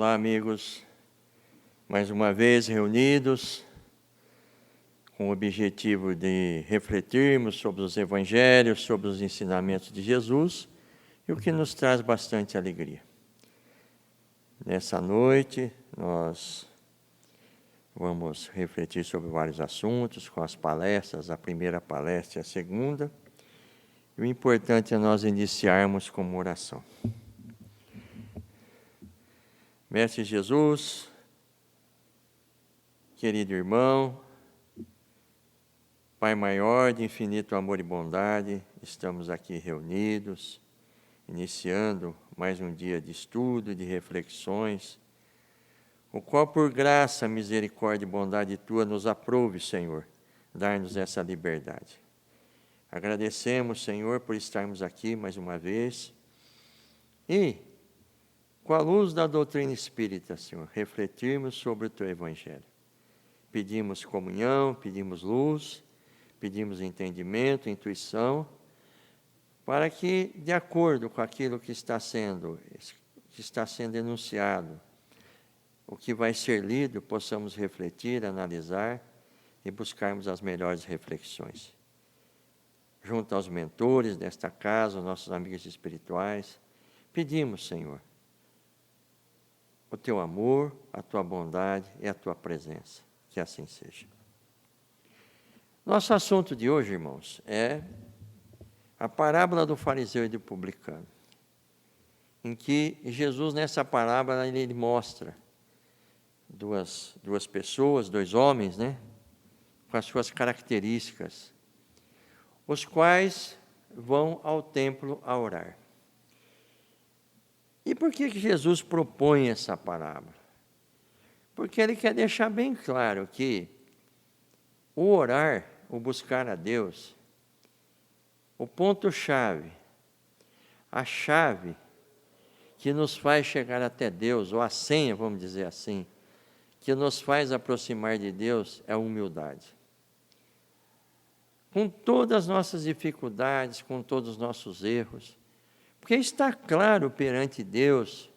Olá, amigos, mais uma vez reunidos com o objetivo de refletirmos sobre os evangelhos, sobre os ensinamentos de Jesus e o que nos traz bastante alegria. Nessa noite, nós vamos refletir sobre vários assuntos, com as palestras, a primeira palestra e a segunda. E o importante é nós iniciarmos com uma oração. Mestre Jesus, querido irmão, Pai maior de infinito amor e bondade, estamos aqui reunidos, iniciando mais um dia de estudo, de reflexões, o qual por graça, misericórdia e bondade tua nos aprove, Senhor, dar-nos essa liberdade. Agradecemos, Senhor, por estarmos aqui mais uma vez e, com a luz da doutrina espírita, Senhor, refletirmos sobre o teu evangelho. Pedimos comunhão, pedimos luz, pedimos entendimento, intuição, para que, de acordo com aquilo que está sendo enunciado, o que vai ser lido, possamos refletir, analisar e buscarmos as melhores reflexões. Junto aos mentores desta casa, aos nossos amigos espirituais, pedimos, Senhor, o teu amor, a tua bondade e a tua presença. Que assim seja. Nosso assunto de hoje, irmãos, é a parábola do fariseu e do publicano, em que Jesus, nessa parábola, ele mostra duas pessoas, dois homens, com as suas características, os quais vão ao templo a orar. E por que Jesus propõe essa parábola? Porque ele quer deixar bem claro que o orar, o buscar a Deus, o ponto-chave, a chave que nos faz chegar até Deus, ou a senha, vamos dizer assim, que nos faz aproximar de Deus é a humildade. Com todas as nossas dificuldades, com todos os nossos erros, porque está claro perante Deus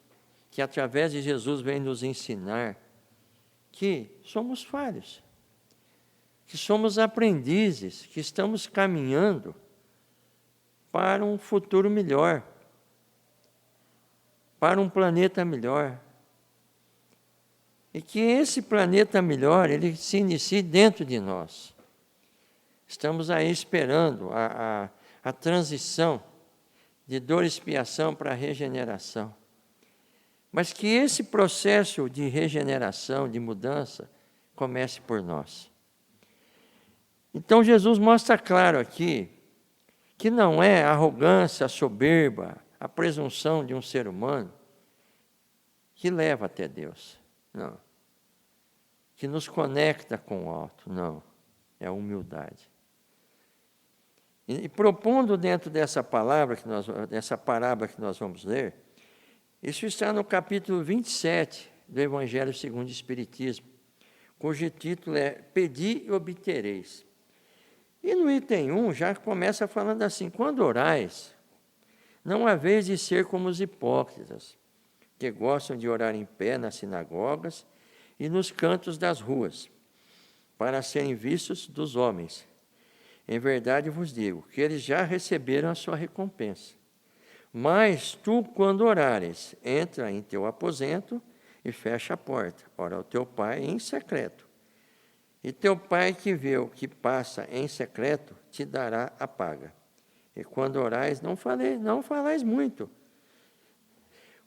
que através de Jesus vem nos ensinar que somos falhos, que somos aprendizes, que estamos caminhando para um futuro melhor, para um planeta melhor. E que esse planeta melhor, ele se inicie dentro de nós. Estamos aí esperando a transição de dor e expiação para a regeneração. Mas que esse processo de regeneração, de mudança, comece por nós. Então Jesus mostra claro aqui que não é a arrogância, a soberba, a presunção de um ser humano que leva até Deus, não. Que nos conecta com o alto, não. É a humildade. E propondo dentro dessa parábola que nós vamos ler, isso está no capítulo 27 do Evangelho segundo o Espiritismo, cujo título é Pedi e obtereis. E no item 1 já começa falando assim: quando orais, não haveis de ser como os hipócritas, que gostam de orar em pé nas sinagogas e nos cantos das ruas, para serem vistos dos homens. Em verdade vos digo que eles já receberam a sua recompensa. Mas tu, quando orares, entra em teu aposento e fecha a porta. Ora, o teu pai em secreto. E teu pai que vê o que passa em secreto, te dará a paga. E quando orais, não falais muito,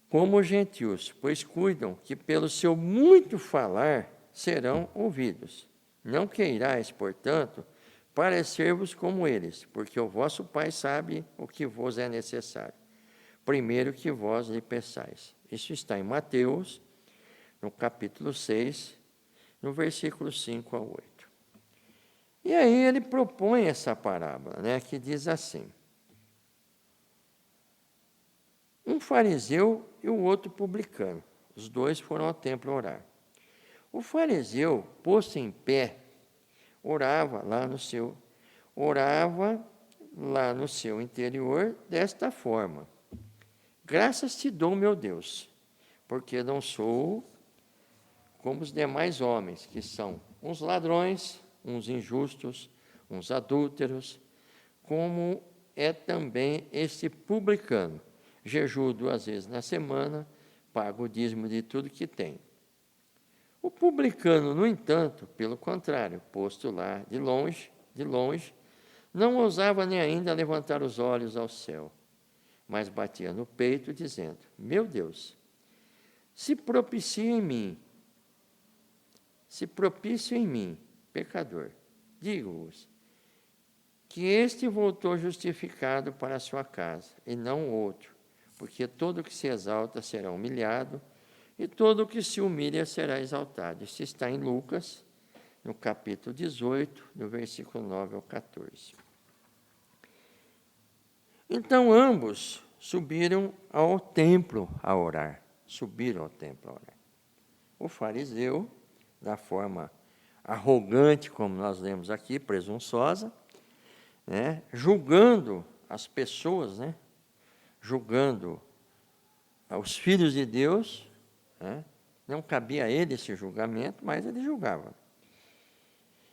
como os gentios, pois cuidam que pelo seu muito falar serão ouvidos. Não queirais, portanto, parecer-vos como eles, porque o vosso Pai sabe o que vos é necessário, primeiro que vós lhe peçais. Isso está em Mateus, no capítulo 6, no versículo 5 ao 8. E aí ele propõe essa parábola, que diz assim: um fariseu e o outro publicano, os dois foram ao templo orar. O fariseu, posto em pé, orava lá no seu interior desta forma: graças te dou, meu Deus, porque não sou como os demais homens, que são uns ladrões, uns injustos, uns adúlteros, como é também este publicano. Jejuo 2 vezes na semana, paga o dízimo de tudo que tem. O publicano, no entanto, pelo contrário, posto lá de longe, não ousava nem ainda levantar os olhos ao céu, mas batia no peito, dizendo: meu Deus, se propício em mim, pecador, digo-vos, que este voltou justificado para a sua casa, e não outro, porque todo o que se exalta será humilhado, e todo o que se humilha será exaltado. Isso está em Lucas, no capítulo 18, do versículo 9 ao 14. Então, ambos subiram ao templo a orar. O fariseu, da forma arrogante, como nós lemos aqui, presunçosa, né, julgando as pessoas, né, julgando os filhos de Deus, né, não cabia a ele esse julgamento, mas ele julgava.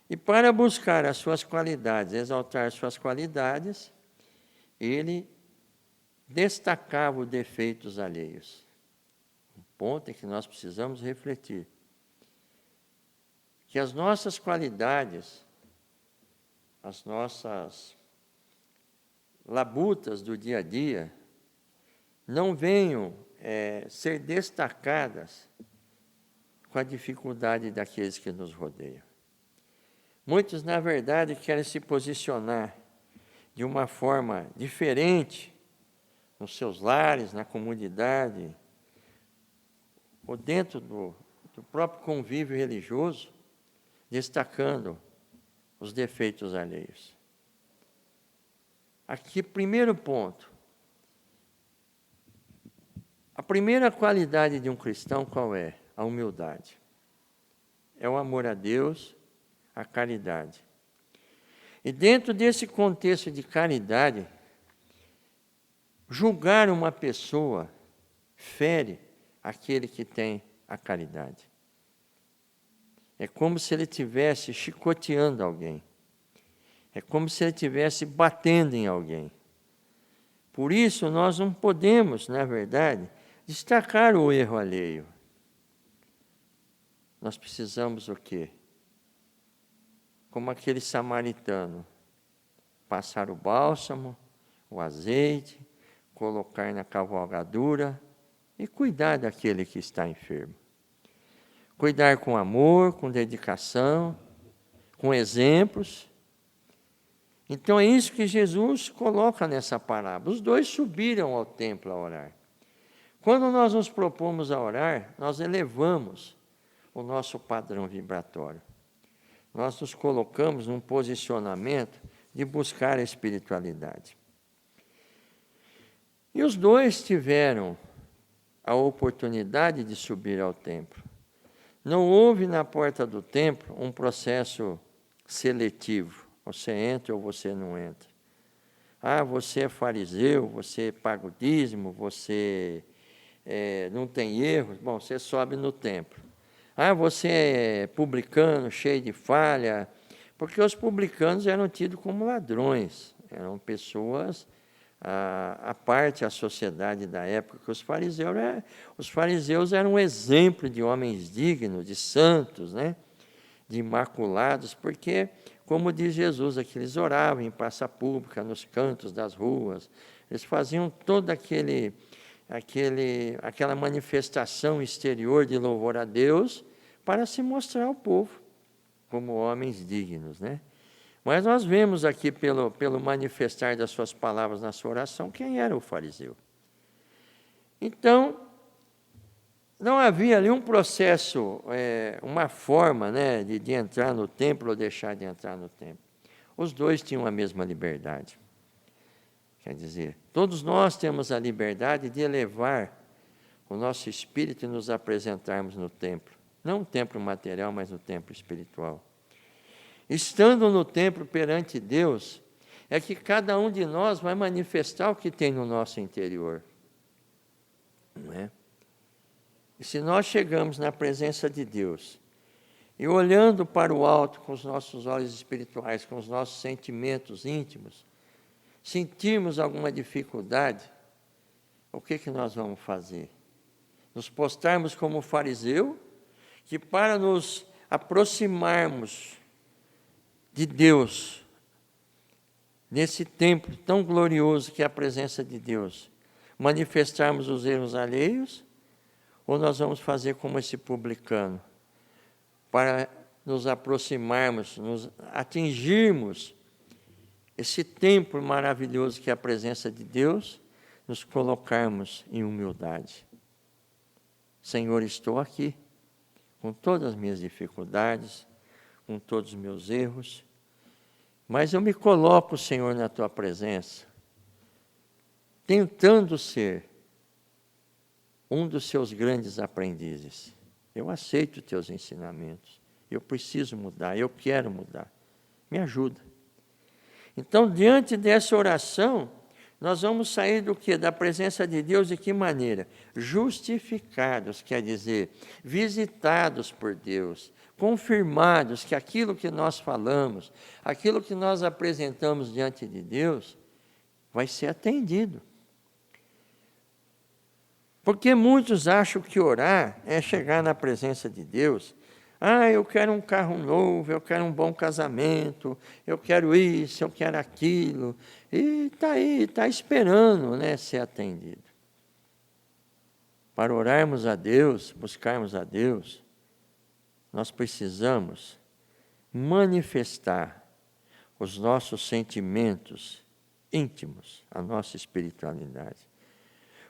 E para buscar as suas qualidades, exaltar suas qualidades, ele destacava os defeitos alheios. Um ponto em que nós precisamos refletir. Que as nossas qualidades, as nossas labutas do dia a dia, não venham ser destacadas com a dificuldade daqueles que nos rodeiam. Muitos, na verdade, querem se posicionar de uma forma diferente nos seus lares, na comunidade, ou dentro do próprio convívio religioso, destacando os defeitos alheios. Aqui, primeiro ponto. A primeira qualidade de um cristão qual é? A humildade. É o amor a Deus, a caridade. E dentro desse contexto de caridade, julgar uma pessoa fere aquele que tem a caridade. É como se ele estivesse chicoteando alguém. É como se ele estivesse batendo em alguém. Por isso, nós não podemos, na verdade, destacar o erro alheio. Nós precisamos o quê? Como aquele samaritano, passar o bálsamo, o azeite, colocar na cavalgadura e cuidar daquele que está enfermo. Cuidar com amor, com dedicação, com exemplos. Então é isso que Jesus coloca nessa parábola. Os dois subiram ao templo a orar. Quando nós nos propomos a orar, nós elevamos o nosso padrão vibratório. Nós nos colocamos num posicionamento de buscar a espiritualidade. E os dois tiveram a oportunidade de subir ao templo. Não houve na porta do templo um processo seletivo. Você entra ou você não entra. Ah, você é fariseu, você paga o dízimo, você não tem erros. Bom, você sobe no templo. Ah, você é publicano, cheio de falha. Porque os publicanos eram tidos como ladrões. Eram pessoas à parte da sociedade da época. Que os fariseus eram um exemplo de homens dignos, de santos, né? De imaculados, porque, como diz Jesus, aqui eles oravam em praça pública, nos cantos das ruas, eles faziam toda aquela manifestação exterior de louvor a Deus para se mostrar ao povo como homens dignos, né? Mas nós vemos aqui, pelo manifestar das suas palavras na sua oração, quem era o fariseu. Então, não havia ali um processo, uma forma, né, de entrar no templo ou deixar de entrar no templo. Os dois tinham a mesma liberdade. Quer dizer, todos nós temos a liberdade de elevar o nosso espírito e nos apresentarmos no templo. Não no templo material, mas no templo espiritual. Estando no templo perante Deus, é que cada um de nós vai manifestar o que tem no nosso interior. Não é? E se nós chegamos na presença de Deus e olhando para o alto com os nossos olhos espirituais, com os nossos sentimentos íntimos, sentirmos alguma dificuldade, o que nós vamos fazer? Nos postarmos como fariseu, que para nos aproximarmos de Deus, nesse templo tão glorioso que é a presença de Deus, manifestarmos os erros alheios, ou nós vamos fazer como esse publicano, para nos aproximarmos, nos atingirmos esse templo maravilhoso que é a presença de Deus, nos colocarmos em humildade. Senhor, estou aqui, com todas as minhas dificuldades, com todos os meus erros, mas eu me coloco, Senhor, na Tua presença, tentando ser um dos Seus grandes aprendizes. Eu aceito os Teus ensinamentos, eu preciso mudar, eu quero mudar, me ajuda. Então, diante dessa oração, nós vamos sair do quê? Da presença de Deus de que maneira? Justificados, quer dizer, visitados por Deus, confirmados que aquilo que nós falamos, aquilo que nós apresentamos diante de Deus, vai ser atendido. Porque muitos acham que orar é chegar na presença de Deus. Eu quero um carro novo, eu quero um bom casamento, eu quero isso, eu quero aquilo. E está aí, está esperando, né, ser atendido. Para orarmos a Deus, buscarmos a Deus, nós precisamos manifestar os nossos sentimentos íntimos, a nossa espiritualidade.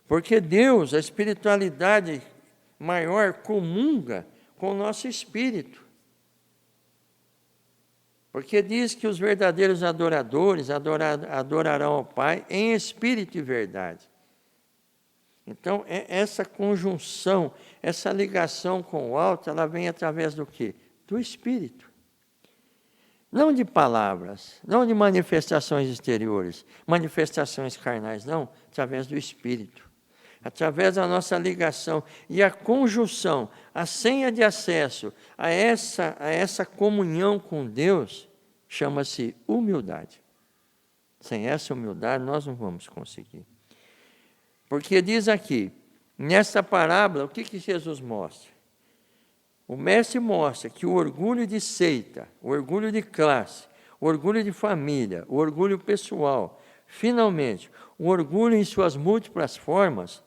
Porque Deus, a espiritualidade maior, comunga com o nosso espírito. Porque diz que os verdadeiros adoradores adorarão ao Pai em espírito e verdade. Então, essa conjunção, essa ligação com o alto, ela vem através do quê? Do espírito. Não de palavras, não de manifestações exteriores, manifestações carnais, não, através do espírito. Através da nossa ligação e a conjunção, a senha de acesso a essa comunhão com Deus, chama-se humildade. Sem essa humildade, nós não vamos conseguir. Porque diz aqui, nessa parábola, o que Jesus mostra? O mestre mostra que o orgulho de seita, o orgulho de classe, o orgulho de família, o orgulho pessoal, finalmente, o orgulho em suas múltiplas formas,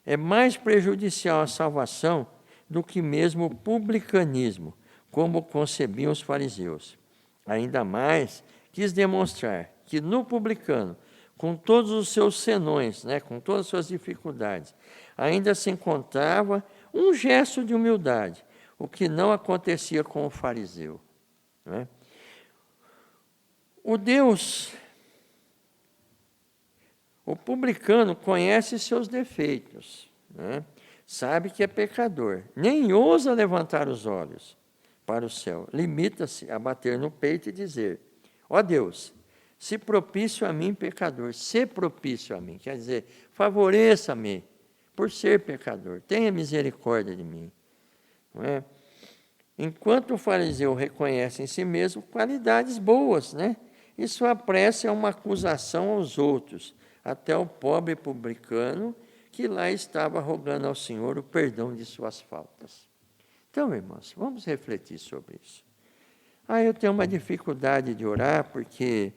é mais prejudicial à salvação do que mesmo o publicanismo, como concebiam os fariseus. Ainda mais, quis demonstrar que no publicano, com todos os seus senões, com todas as suas dificuldades, ainda se encontrava um gesto de humildade, o que não acontecia com o fariseu. O publicano conhece seus defeitos, sabe que é pecador, nem ousa levantar os olhos para o céu, limita-se a bater no peito e dizer: ó Deus, se propício a mim, pecador, se propício a mim, quer dizer, favoreça-me por ser pecador, tenha misericórdia de mim. Não é? Enquanto o fariseu reconhece em si mesmo qualidades boas, e sua prece é uma acusação aos outros, até o pobre publicano que lá estava rogando ao Senhor o perdão de suas faltas. Então, irmãos, vamos refletir sobre isso. Eu tenho uma dificuldade de orar porque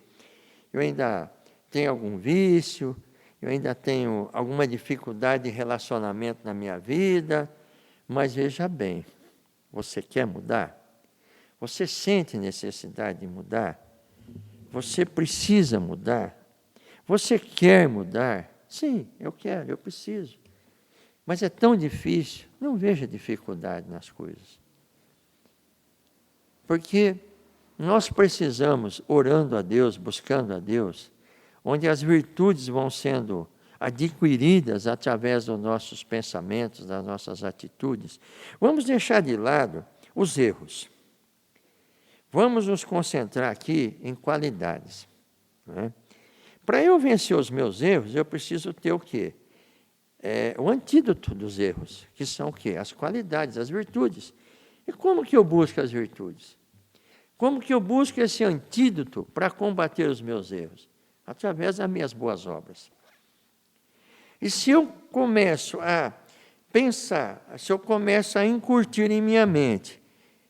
eu ainda tenho algum vício, eu ainda tenho alguma dificuldade de relacionamento na minha vida, mas veja bem, você quer mudar? Você sente necessidade de mudar? Você precisa mudar? Você quer mudar? Sim, eu quero, eu preciso. Mas é tão difícil, não veja dificuldade nas coisas. Porque nós precisamos, orando a Deus, buscando a Deus, onde as virtudes vão sendo adquiridas através dos nossos pensamentos, das nossas atitudes, vamos deixar de lado os erros. Vamos nos concentrar aqui em qualidades. Para eu vencer os meus erros, eu preciso ter o quê? o antídoto dos erros, que são o quê? As qualidades, as virtudes. E como que eu busco as virtudes? Como que eu busco esse antídoto para combater os meus erros? Através das minhas boas obras. E se eu começo a pensar, se eu começo a incutir em minha mente,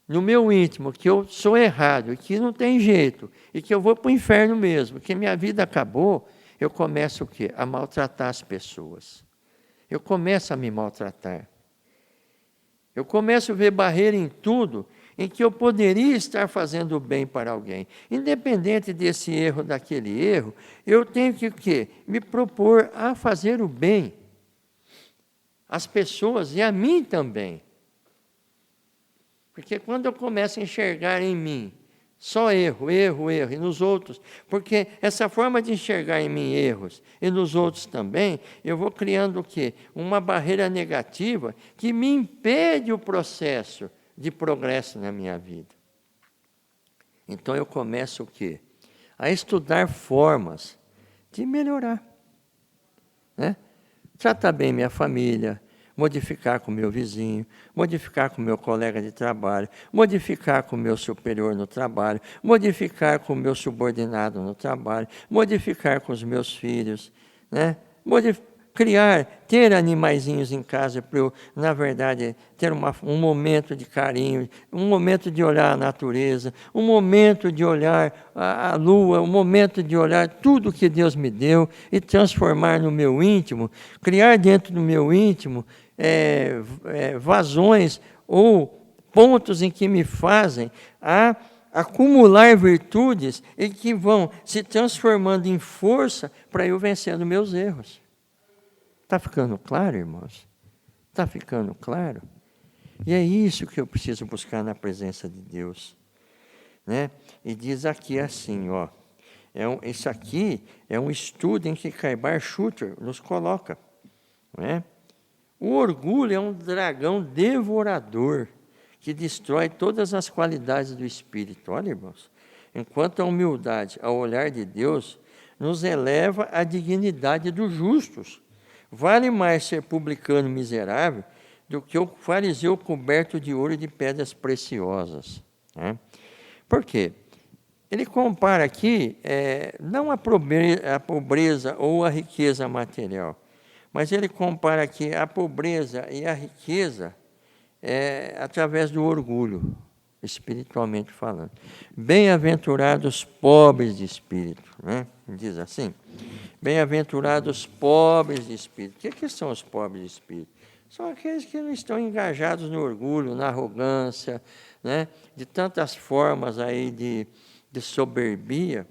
no meu íntimo, que eu sou errado, que não tem jeito, e que eu vou para o inferno mesmo, que minha vida acabou, eu começo o quê? A maltratar as pessoas. Eu começo a me maltratar. Eu começo a ver barreira em tudo em que eu poderia estar fazendo o bem para alguém. Independente desse erro, daquele erro, eu tenho que o quê? Me propor a fazer o bem às pessoas e a mim também. Porque quando eu começo a enxergar em mim só erro, erro, erro, e nos outros, porque essa forma de enxergar em mim erros e nos outros também, eu vou criando o quê? Uma barreira negativa que me impede o processo de progresso na minha vida. Então eu começo o quê? A estudar formas de melhorar, né? Tratar bem minha família, modificar com o meu vizinho, modificar com o meu colega de trabalho, modificar com o meu superior no trabalho, modificar com o meu subordinado no trabalho, modificar com os meus filhos, né? Ter animaizinhos em casa para eu, na verdade, ter um momento de carinho, um momento de olhar a natureza, um momento de olhar a lua, um momento de olhar tudo que Deus me deu e transformar no meu íntimo, criar dentro do meu íntimo vazões ou pontos em que me fazem acumular virtudes e que vão se transformando em força para eu vencendo meus erros. Está ficando claro, irmãos? Está ficando claro? E é isso que eu preciso buscar na presença de Deus, né? E diz aqui assim, ó, isso aqui é um estudo em que Kaibar Schutter nos coloca, né? O orgulho é um dragão devorador que destrói todas as qualidades do espírito. Olha, irmãos, enquanto a humildade, ao olhar de Deus, nos eleva à dignidade dos justos. Vale mais ser publicano miserável do que o fariseu coberto de ouro e de pedras preciosas, né? Por quê? Ele compara aqui não a pobreza ou a riqueza material, mas ele compara aqui a pobreza e a riqueza através do orgulho, espiritualmente falando. Bem-aventurados pobres de espírito, né? Diz assim, bem-aventurados pobres de espírito. O que são os pobres de espírito? São aqueles que não estão engajados no orgulho, na arrogância, né? De tantas formas aí de soberbia,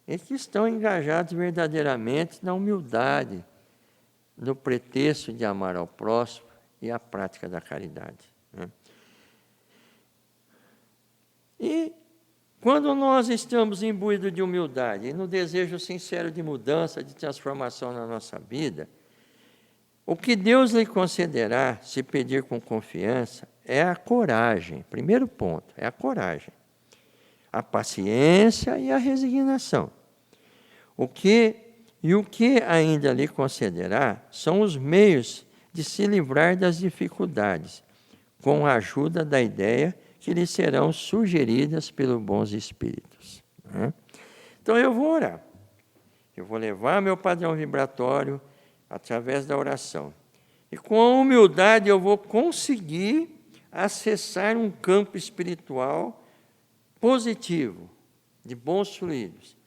e que estão engajados verdadeiramente na humildade, no pretexto de amar ao próximo e a prática da caridade, né? E quando nós estamos imbuídos de humildade e no desejo sincero de mudança, de transformação na nossa vida, o que Deus lhe concederá, se pedir com confiança, é a coragem. Primeiro ponto, é a coragem. A paciência e a resignação. O que ainda lhe concederá são os meios de se livrar das dificuldades, com a ajuda da ideia que lhe serão sugeridas pelos bons espíritos, né? Então eu vou orar. Eu vou levar meu padrão vibratório através da oração. E com a humildade eu vou conseguir acessar um campo espiritual positivo, de bons fluidos.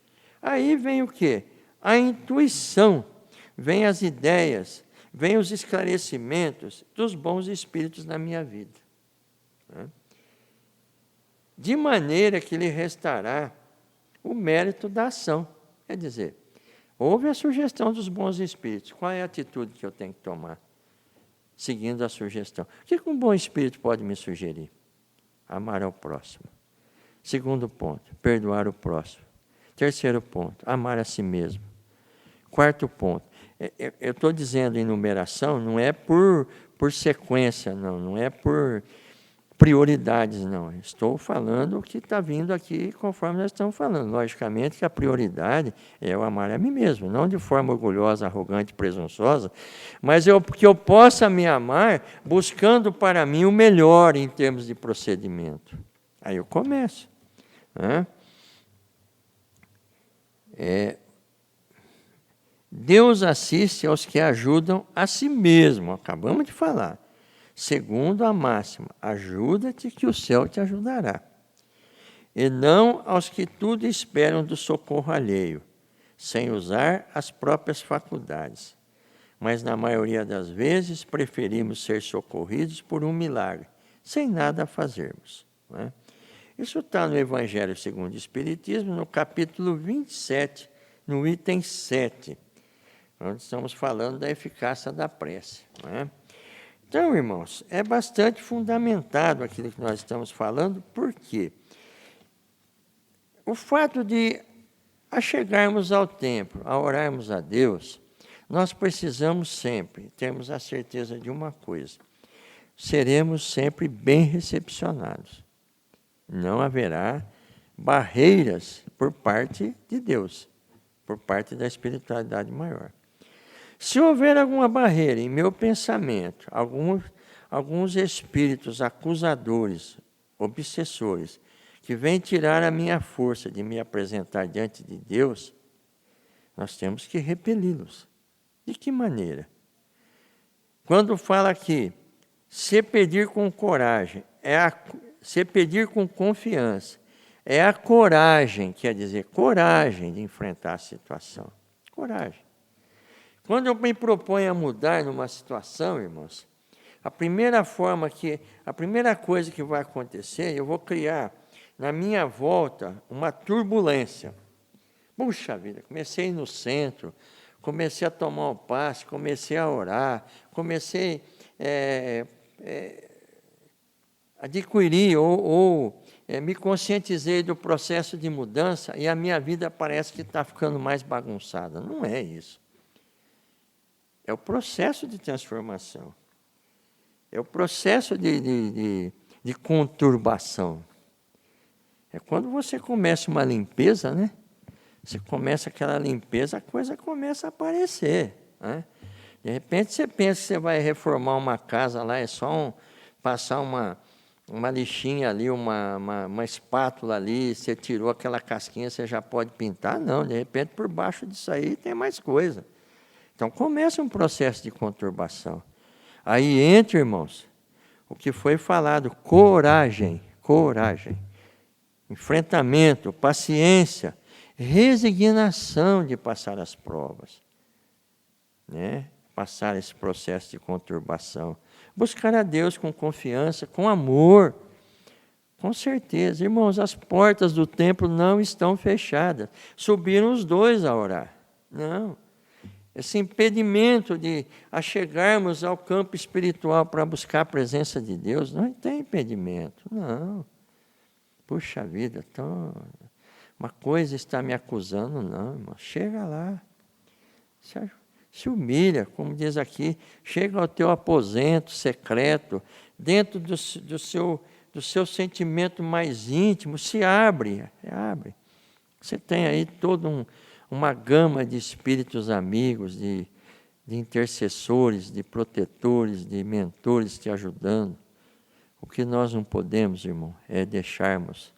Aí vem o quê? A intuição, vem as ideias, vem os esclarecimentos dos bons espíritos na minha vida, né? De maneira que lhe restará o mérito da ação. Quer dizer, houve a sugestão dos bons espíritos. Qual é a atitude que eu tenho que tomar? Seguindo a sugestão. O que um bom espírito pode me sugerir? Amar ao próximo. Segundo ponto, perdoar o próximo. Terceiro ponto, amar a si mesmo. Quarto ponto, eu estou dizendo enumeração, não é por sequência, não é por prioridades, não. Estou falando o que está vindo aqui conforme nós estamos falando. Logicamente que a prioridade é o amar a mim mesmo, não de forma orgulhosa, arrogante, presunçosa, mas que eu possa me amar buscando para mim o melhor em termos de procedimento. Aí eu começo. Né? Deus assiste aos que ajudam a si mesmo, acabamos de falar. Segundo a máxima, ajuda-te que o céu te ajudará. E não aos que tudo esperam do socorro alheio, sem usar as próprias faculdades. Mas na maioria das vezes preferimos ser socorridos por um milagre, sem nada a fazermos. Né? Isso está no Evangelho segundo o Espiritismo, no capítulo 27, no item 7, onde estamos falando da eficácia da prece. Né? Então, irmãos, é bastante fundamentado aquilo que nós estamos falando, porque o fato de, a chegarmos ao templo, a orarmos a Deus, nós precisamos sempre termos a certeza de uma coisa: seremos sempre bem recepcionados. Não haverá barreiras por parte de Deus, por parte da espiritualidade maior. Se houver alguma barreira em meu pensamento, alguns espíritos acusadores, obsessores, que vêm tirar a minha força de me apresentar diante de Deus, nós temos que repeli-los. De que maneira? Quando fala aqui, se pedir com coragem, se pedir com confiança, é a coragem, quer dizer, coragem de enfrentar a situação. Coragem. Quando eu me proponho a mudar numa situação, irmãos, a primeira coisa que vai acontecer, eu vou criar na minha volta uma turbulência. Puxa vida, comecei a ir no centro, comecei a tomar um passe, comecei a orar, comecei a adquirir me conscientizei do processo de mudança e a minha vida parece que está ficando mais bagunçada. Não é isso. É o processo de transformação. É o processo de conturbação. É quando você começa uma limpeza, né? Você começa aquela limpeza, a coisa começa a aparecer. Né? De repente você pensa que você vai reformar uma casa lá, é só passar uma lixinha ali, uma espátula ali, você tirou aquela casquinha, você já pode pintar. Não, de repente por baixo disso aí tem mais coisa. Então começa um processo de conturbação. Aí entra, irmãos, o que foi falado: coragem, enfrentamento, paciência, resignação de passar as provas, né? Passar esse processo de conturbação. Buscar a Deus com confiança, com amor. Com certeza, irmãos, as portas do templo não estão fechadas. Subiram os dois a orar. Não. Esse impedimento de chegarmos ao campo espiritual para buscar a presença de Deus, não tem impedimento, não. Puxa vida, então, uma coisa está me acusando, não, irmão. Chega lá, se humilha, como diz aqui, chega ao teu aposento secreto, dentro do seu sentimento mais íntimo, se abre. Você tem aí todo uma gama de espíritos amigos, de intercessores, de protetores, de mentores te ajudando. O que nós não podemos, irmão, é deixarmos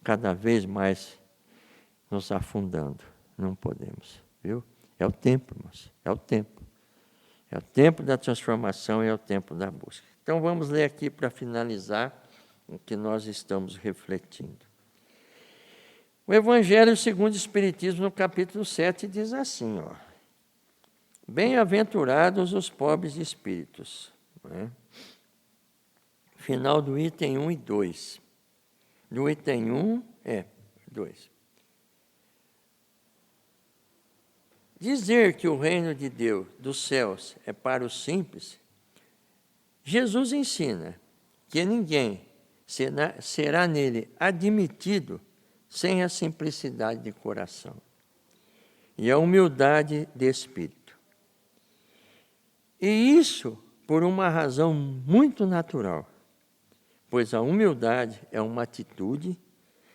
cada vez mais nos afundando. Não podemos, viu? É o tempo, irmãos, é o tempo. É o tempo da transformação e é o tempo da busca. Então vamos ler aqui para finalizar o que nós estamos refletindo. O Evangelho segundo o Espiritismo, no capítulo 7, diz assim, ó: bem-aventurados os pobres de espíritos. Né? Final do item 1 e 2. Do item 1, 2. Dizer que o reino de Deus, dos céus, é para os simples, Jesus ensina que ninguém será nele admitido sem a simplicidade de coração e a humildade de espírito. E isso por uma razão muito natural. pois a humildade é uma atitude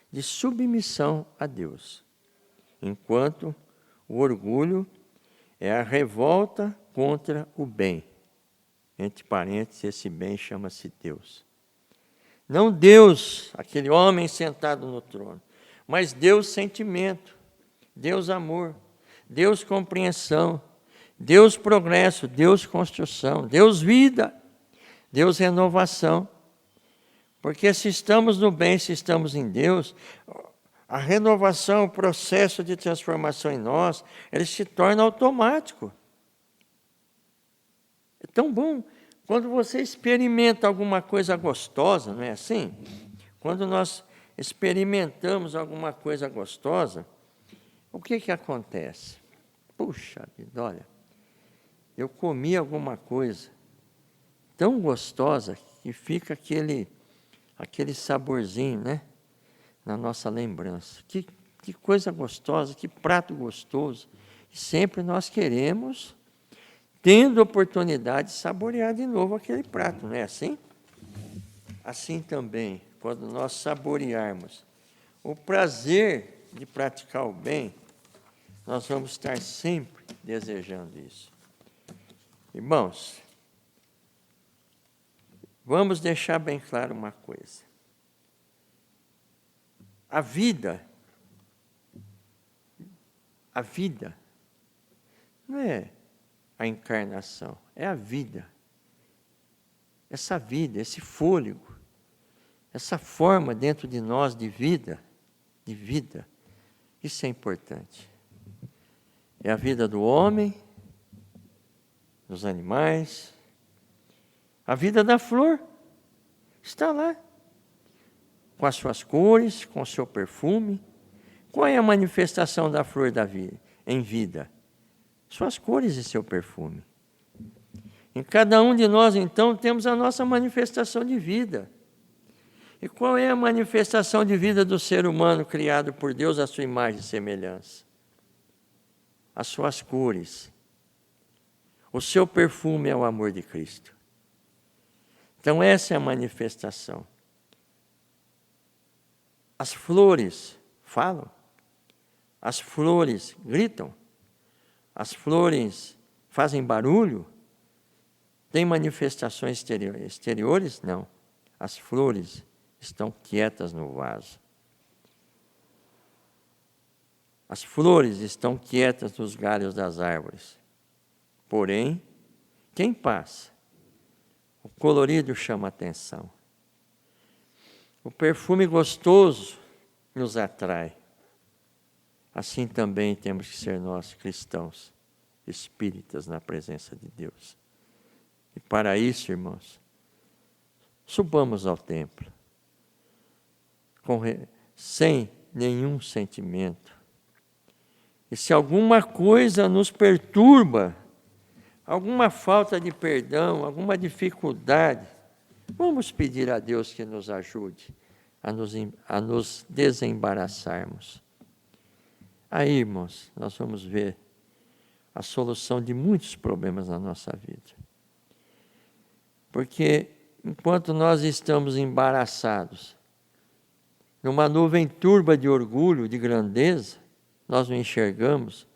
de submissão a Deus, enquanto o orgulho é a revolta contra o bem. Entre parênteses, esse bem chama-se Deus. Não Deus, aquele homem sentado no trono, mas Deus sentimento, Deus amor, Deus compreensão, Deus progresso, Deus construção, Deus vida, Deus renovação. Porque se estamos no bem, se estamos em Deus, a renovação, o processo de transformação em nós, ele se torna automático. É tão bom quando você experimenta alguma coisa gostosa, não é assim? Quando nós experimentamos alguma coisa gostosa, o que acontece? Puxa vida, olha, eu comi alguma coisa tão gostosa que fica aquele saborzinho, né? Na nossa lembrança. Que coisa gostosa, que prato gostoso. E sempre nós queremos, tendo oportunidade, saborear de novo aquele prato, não é assim? Assim também, quando nós saborearmos o prazer de praticar o bem, nós vamos estar sempre desejando isso. Irmãos, vamos deixar bem claro uma coisa. A vida não é a encarnação, é a vida. Essa vida, esse fôlego, essa forma dentro de nós de vida, isso é importante. É a vida do homem, dos animais, a vida da flor está lá, com as suas cores, com o seu perfume. Qual é a manifestação da flor da vida, em vida? Suas cores e seu perfume. Em cada um de nós, então, temos a nossa manifestação de vida. E qual é a manifestação de vida do ser humano criado por Deus à sua imagem e semelhança? As suas cores. O seu perfume é o amor de Cristo. Então, essa é a manifestação. As flores falam, as flores gritam, as flores fazem barulho. Tem manifestações exteriores? Não. As flores estão quietas no vaso. As flores estão quietas nos galhos das árvores. Porém, quem passa? O colorido chama a atenção. O perfume gostoso nos atrai. Assim também temos que ser nós, cristãos, espíritas na presença de Deus. E para isso, irmãos, subamos ao templo, sem nenhum sentimento. E se alguma coisa nos perturba, alguma falta de perdão, alguma dificuldade, vamos pedir a Deus que nos ajude a nos desembaraçarmos. Aí, irmãos, nós vamos ver a solução de muitos problemas na nossa vida. Porque enquanto nós estamos embaraçados, numa nuvem turba de orgulho, de grandeza, nós não enxergamos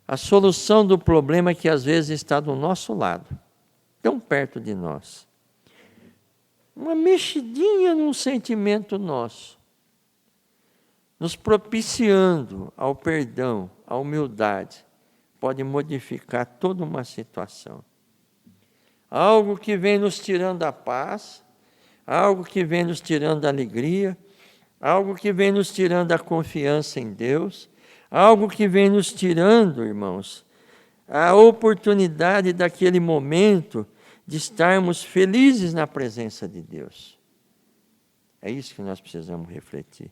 a solução do problema que às vezes está do nosso lado, tão perto de nós. Uma mexidinha num sentimento nosso, nos propiciando ao perdão, à humildade, pode modificar toda uma situação. Algo que vem nos tirando a paz, algo que vem nos tirando a alegria, algo que vem nos tirando a confiança em Deus, algo que vem nos tirando, irmãos, a oportunidade daquele momento de estarmos felizes na presença de Deus. É isso que nós precisamos refletir.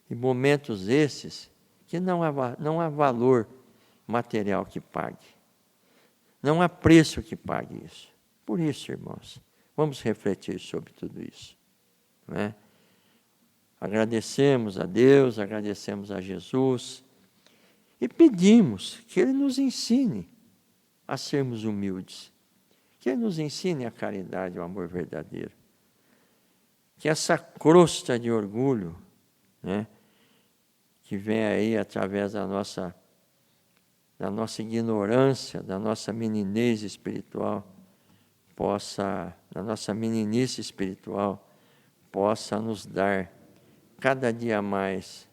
E momentos esses que não há valor material que pague. Não há preço que pague isso. Por isso, irmãos, vamos refletir sobre tudo isso. Não é? Agradecemos a Deus, agradecemos a Jesus e pedimos que Ele nos ensine a sermos humildes, que Ele nos ensine a caridade, o amor verdadeiro. que essa crosta de orgulho, né, que vem aí através da nossa ignorância, da nossa meninez espiritual, da nossa meninice espiritual, possa nos dar cada dia mais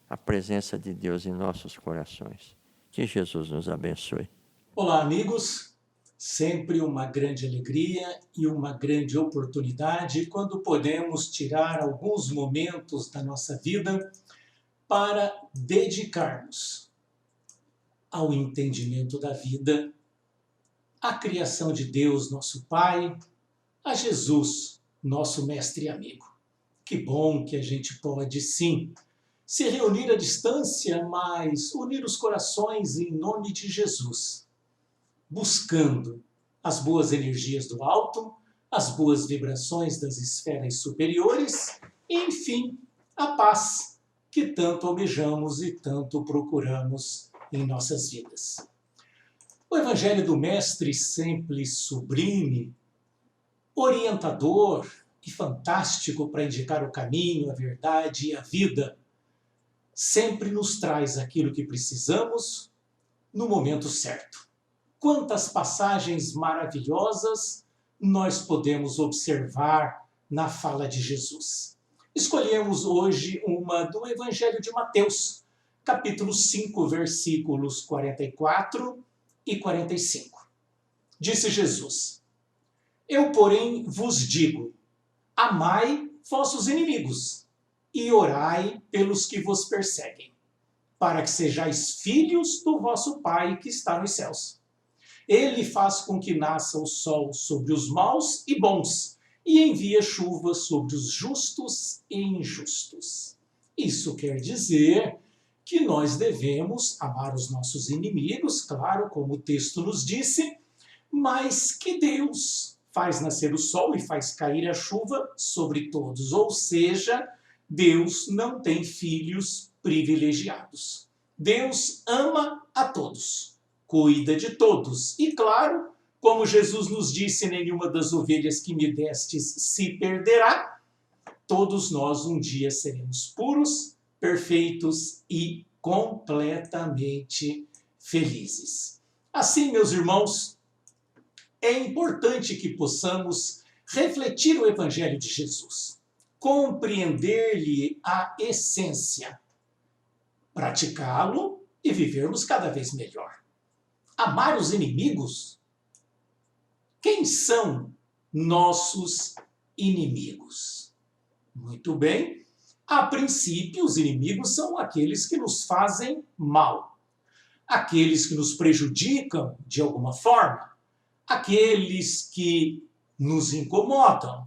a presença de Deus em nossos corações. Que Jesus nos abençoe. Olá, amigos. Sempre uma grande alegria e uma grande oportunidade quando podemos tirar alguns momentos da nossa vida para dedicarmos ao entendimento da vida, à criação de Deus, nosso Pai, a Jesus, nosso mestre e amigo. Que bom que a gente pode, sim, se reunir à distância, mas unir os corações em nome de Jesus, buscando as boas energias do alto, as boas vibrações das esferas superiores e, enfim, a paz que tanto almejamos e tanto procuramos em nossas vidas. O Evangelho do Mestre, sempre sublime, orientador e fantástico para indicar o caminho, a verdade e a vida, sempre nos traz aquilo que precisamos no momento certo. Quantas passagens maravilhosas nós podemos observar na fala de Jesus. Escolhemos hoje uma do Evangelho de Mateus, capítulo 5, versículos 44 e 45. Disse Jesus: Eu, porém, vos digo, amai vossos inimigos e orai pelos que vos perseguem, para que sejais filhos do vosso Pai que está nos céus. Ele faz com que nasça o sol sobre os maus e bons, e envia chuva sobre os justos e injustos. Isso quer dizer que nós devemos amar os nossos inimigos, claro, como o texto nos disse, mas que Deus faz nascer o sol e faz cair a chuva sobre todos. Ou seja, Deus não tem filhos privilegiados. Deus ama a todos, cuida de todos. E claro, como Jesus nos disse, nenhuma das ovelhas que me destes se perderá, todos nós um dia seremos puros, perfeitos e completamente felizes. Assim, meus irmãos, é importante que possamos refletir o Evangelho de Jesus, compreender-lhe a essência, praticá-lo e vivermos cada vez melhor. Amar os inimigos? Quem são nossos inimigos? Muito bem. A princípio, os inimigos são aqueles que nos fazem mal, aqueles que nos prejudicam de alguma forma, aqueles que nos incomodam,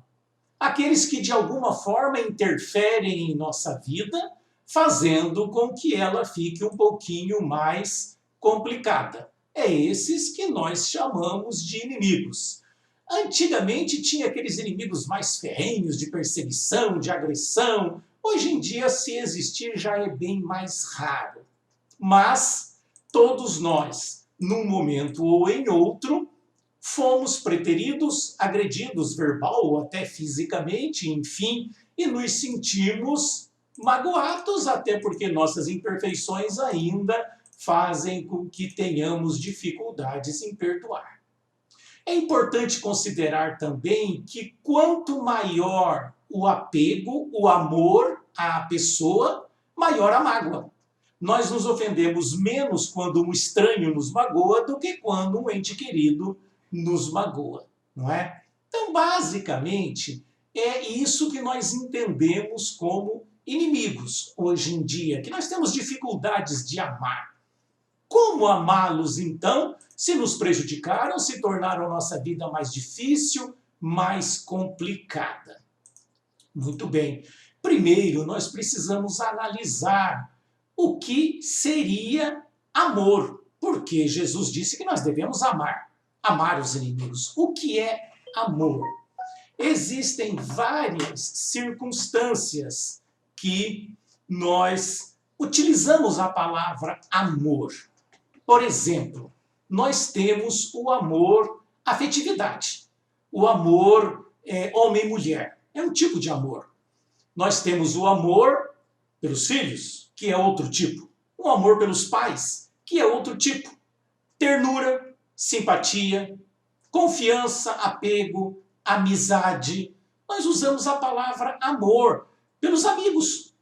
aqueles que de alguma forma interferem em nossa vida, fazendo com que ela fique um pouquinho mais complicada. É esses que nós chamamos de inimigos. Antigamente tinha aqueles inimigos mais ferrenhos de perseguição, de agressão. Hoje em dia, se existir, já é bem mais raro. Mas todos nós, num momento ou em outro, fomos preteridos, agredidos verbal ou até fisicamente, enfim, e nos sentimos magoados, até porque nossas imperfeições ainda fazem com que tenhamos dificuldades em perdoar. É importante considerar também que quanto maior o apego, o amor à pessoa, maior a mágoa. Nós nos ofendemos menos quando um estranho nos magoa do que quando um ente querido nos magoa, não é? Então, basicamente, é isso que nós entendemos como inimigos hoje em dia, que nós temos dificuldades de amar. Como amá-los, então, se nos prejudicaram, se tornaram nossa vida mais difícil, mais complicada? Muito bem. Primeiro, nós precisamos analisar o que seria amor, porque Jesus disse que nós devemos amar os inimigos. O que é amor? Existem várias circunstâncias que nós utilizamos a palavra amor. Por exemplo, nós temos o amor afetividade, o amor homem e mulher. é um tipo de amor. Nós temos o amor pelos filhos, que é outro tipo. O amor pelos pais, que é outro tipo. Ternura, simpatia, confiança, apego, amizade. Nós usamos a palavra amor pelos amigos,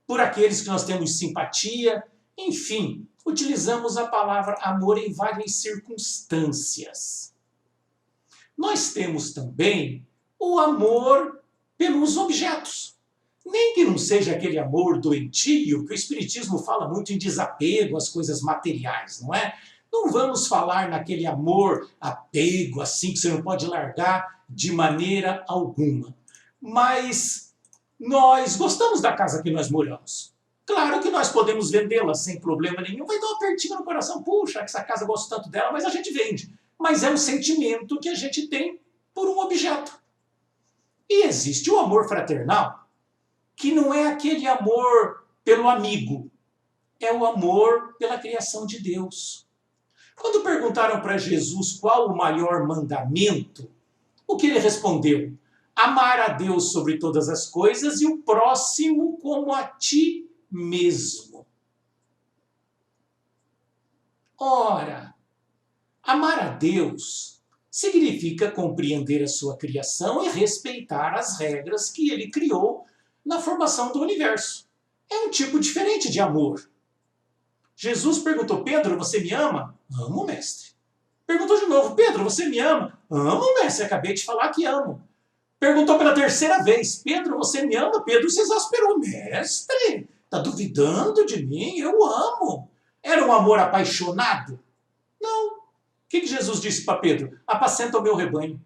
por aqueles que nós temos simpatia, enfim, utilizamos a palavra amor em várias circunstâncias. Nós temos também o amor pelos objetos. Nem que não seja aquele amor doentio, que o Espiritismo fala muito em desapego às coisas materiais, não é? Não vamos falar naquele amor, apego, assim, que você não pode largar de maneira alguma. Mas nós gostamos da casa que nós moramos. Claro que nós podemos vendê-la sem problema nenhum. Vai dar um apertinho no coração. Puxa, essa casa eu gosto tanto dela, mas a gente vende. Mas é um sentimento que a gente tem por um objeto. E existe o amor fraternal, que não é aquele amor pelo amigo. É o amor pela criação de Deus. Quando perguntaram para Jesus qual o maior mandamento, o que ele respondeu? Amar a Deus sobre todas as coisas e o próximo como a ti mesmo. Ora, amar a Deus significa compreender a sua criação e respeitar as regras que ele criou na formação do universo. É um tipo diferente de amor. Jesus perguntou, Pedro, você me ama? Amo, mestre. Perguntou de novo, Pedro, você me ama? Amo, mestre, acabei de falar que amo. Perguntou pela terceira vez, Pedro, você me ama? Pedro se exasperou, mestre, está duvidando de mim? Eu amo. Era um amor apaixonado? Não. O que Jesus disse para Pedro? Apacenta o meu rebanho.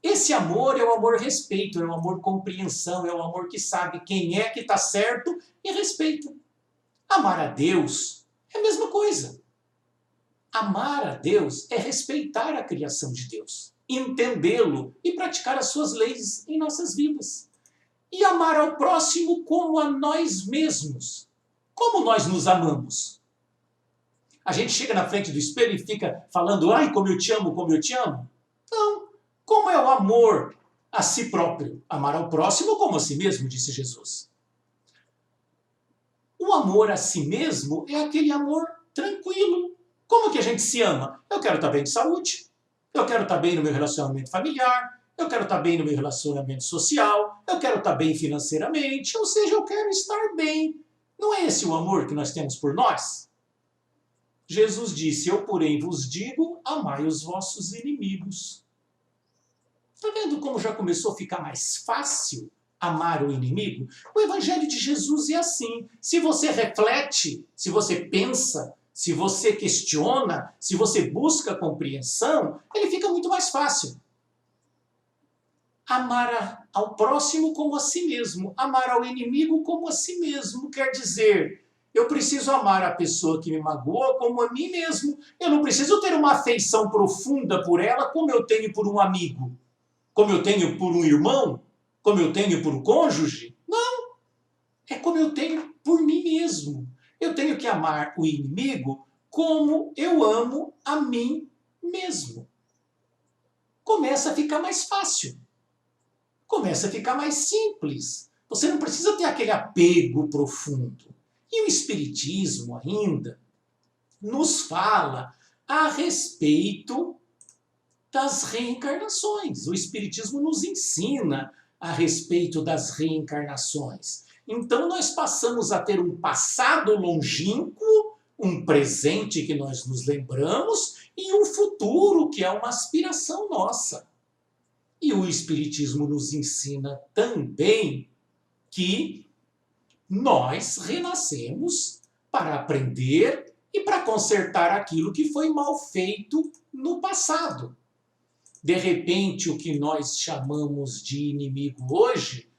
Esse amor é o amor respeito, é o amor compreensão, é o amor que sabe quem é que está certo e respeita. Amar a Deus é a mesma coisa. Amar a Deus é respeitar a criação de Deus, entendê-lo e praticar as suas leis em nossas vidas. E amar ao próximo como a nós mesmos. Como nós nos amamos? A gente chega na frente do espelho e fica falando, ai, como eu te amo, como eu te amo. Não. Como é o amor a si próprio? Amar ao próximo como a si mesmo, disse Jesus. O amor a si mesmo é aquele amor tranquilo. Como que a gente se ama? Eu quero estar bem de saúde, eu quero estar bem no meu relacionamento familiar, eu quero estar bem no meu relacionamento social, eu quero estar bem financeiramente, ou seja, eu quero estar bem. Não é esse o amor que nós temos por nós? Jesus disse, eu porém vos digo, amai os vossos inimigos. Está vendo como já começou a ficar mais fácil amar o inimigo? O Evangelho de Jesus é assim. Se você reflete, se você pensa, se você questiona, se você busca compreensão, ele fica muito mais fácil. Amar ao próximo como a si mesmo. Amar ao inimigo como a si mesmo. Quer dizer, eu preciso amar a pessoa que me magoa como a mim mesmo. Eu não preciso ter uma afeição profunda por ela como eu tenho por um amigo. Como eu tenho por um irmão? Como eu tenho por um cônjuge? Não. É como eu tenho por mim mesmo. Eu tenho que amar o inimigo como eu amo a mim mesmo. Começa a ficar mais fácil. Começa a ficar mais simples. Você não precisa ter aquele apego profundo. E o Espiritismo ainda nos fala a respeito das reencarnações. O Espiritismo nos ensina a respeito das reencarnações. Então nós passamos a ter um passado longínquo, um presente que nós nos lembramos e um futuro que é uma aspiração nossa. E o Espiritismo nos ensina também que nós renascemos para aprender e para consertar aquilo que foi mal feito no passado. De repente, o que nós chamamos de inimigo hoje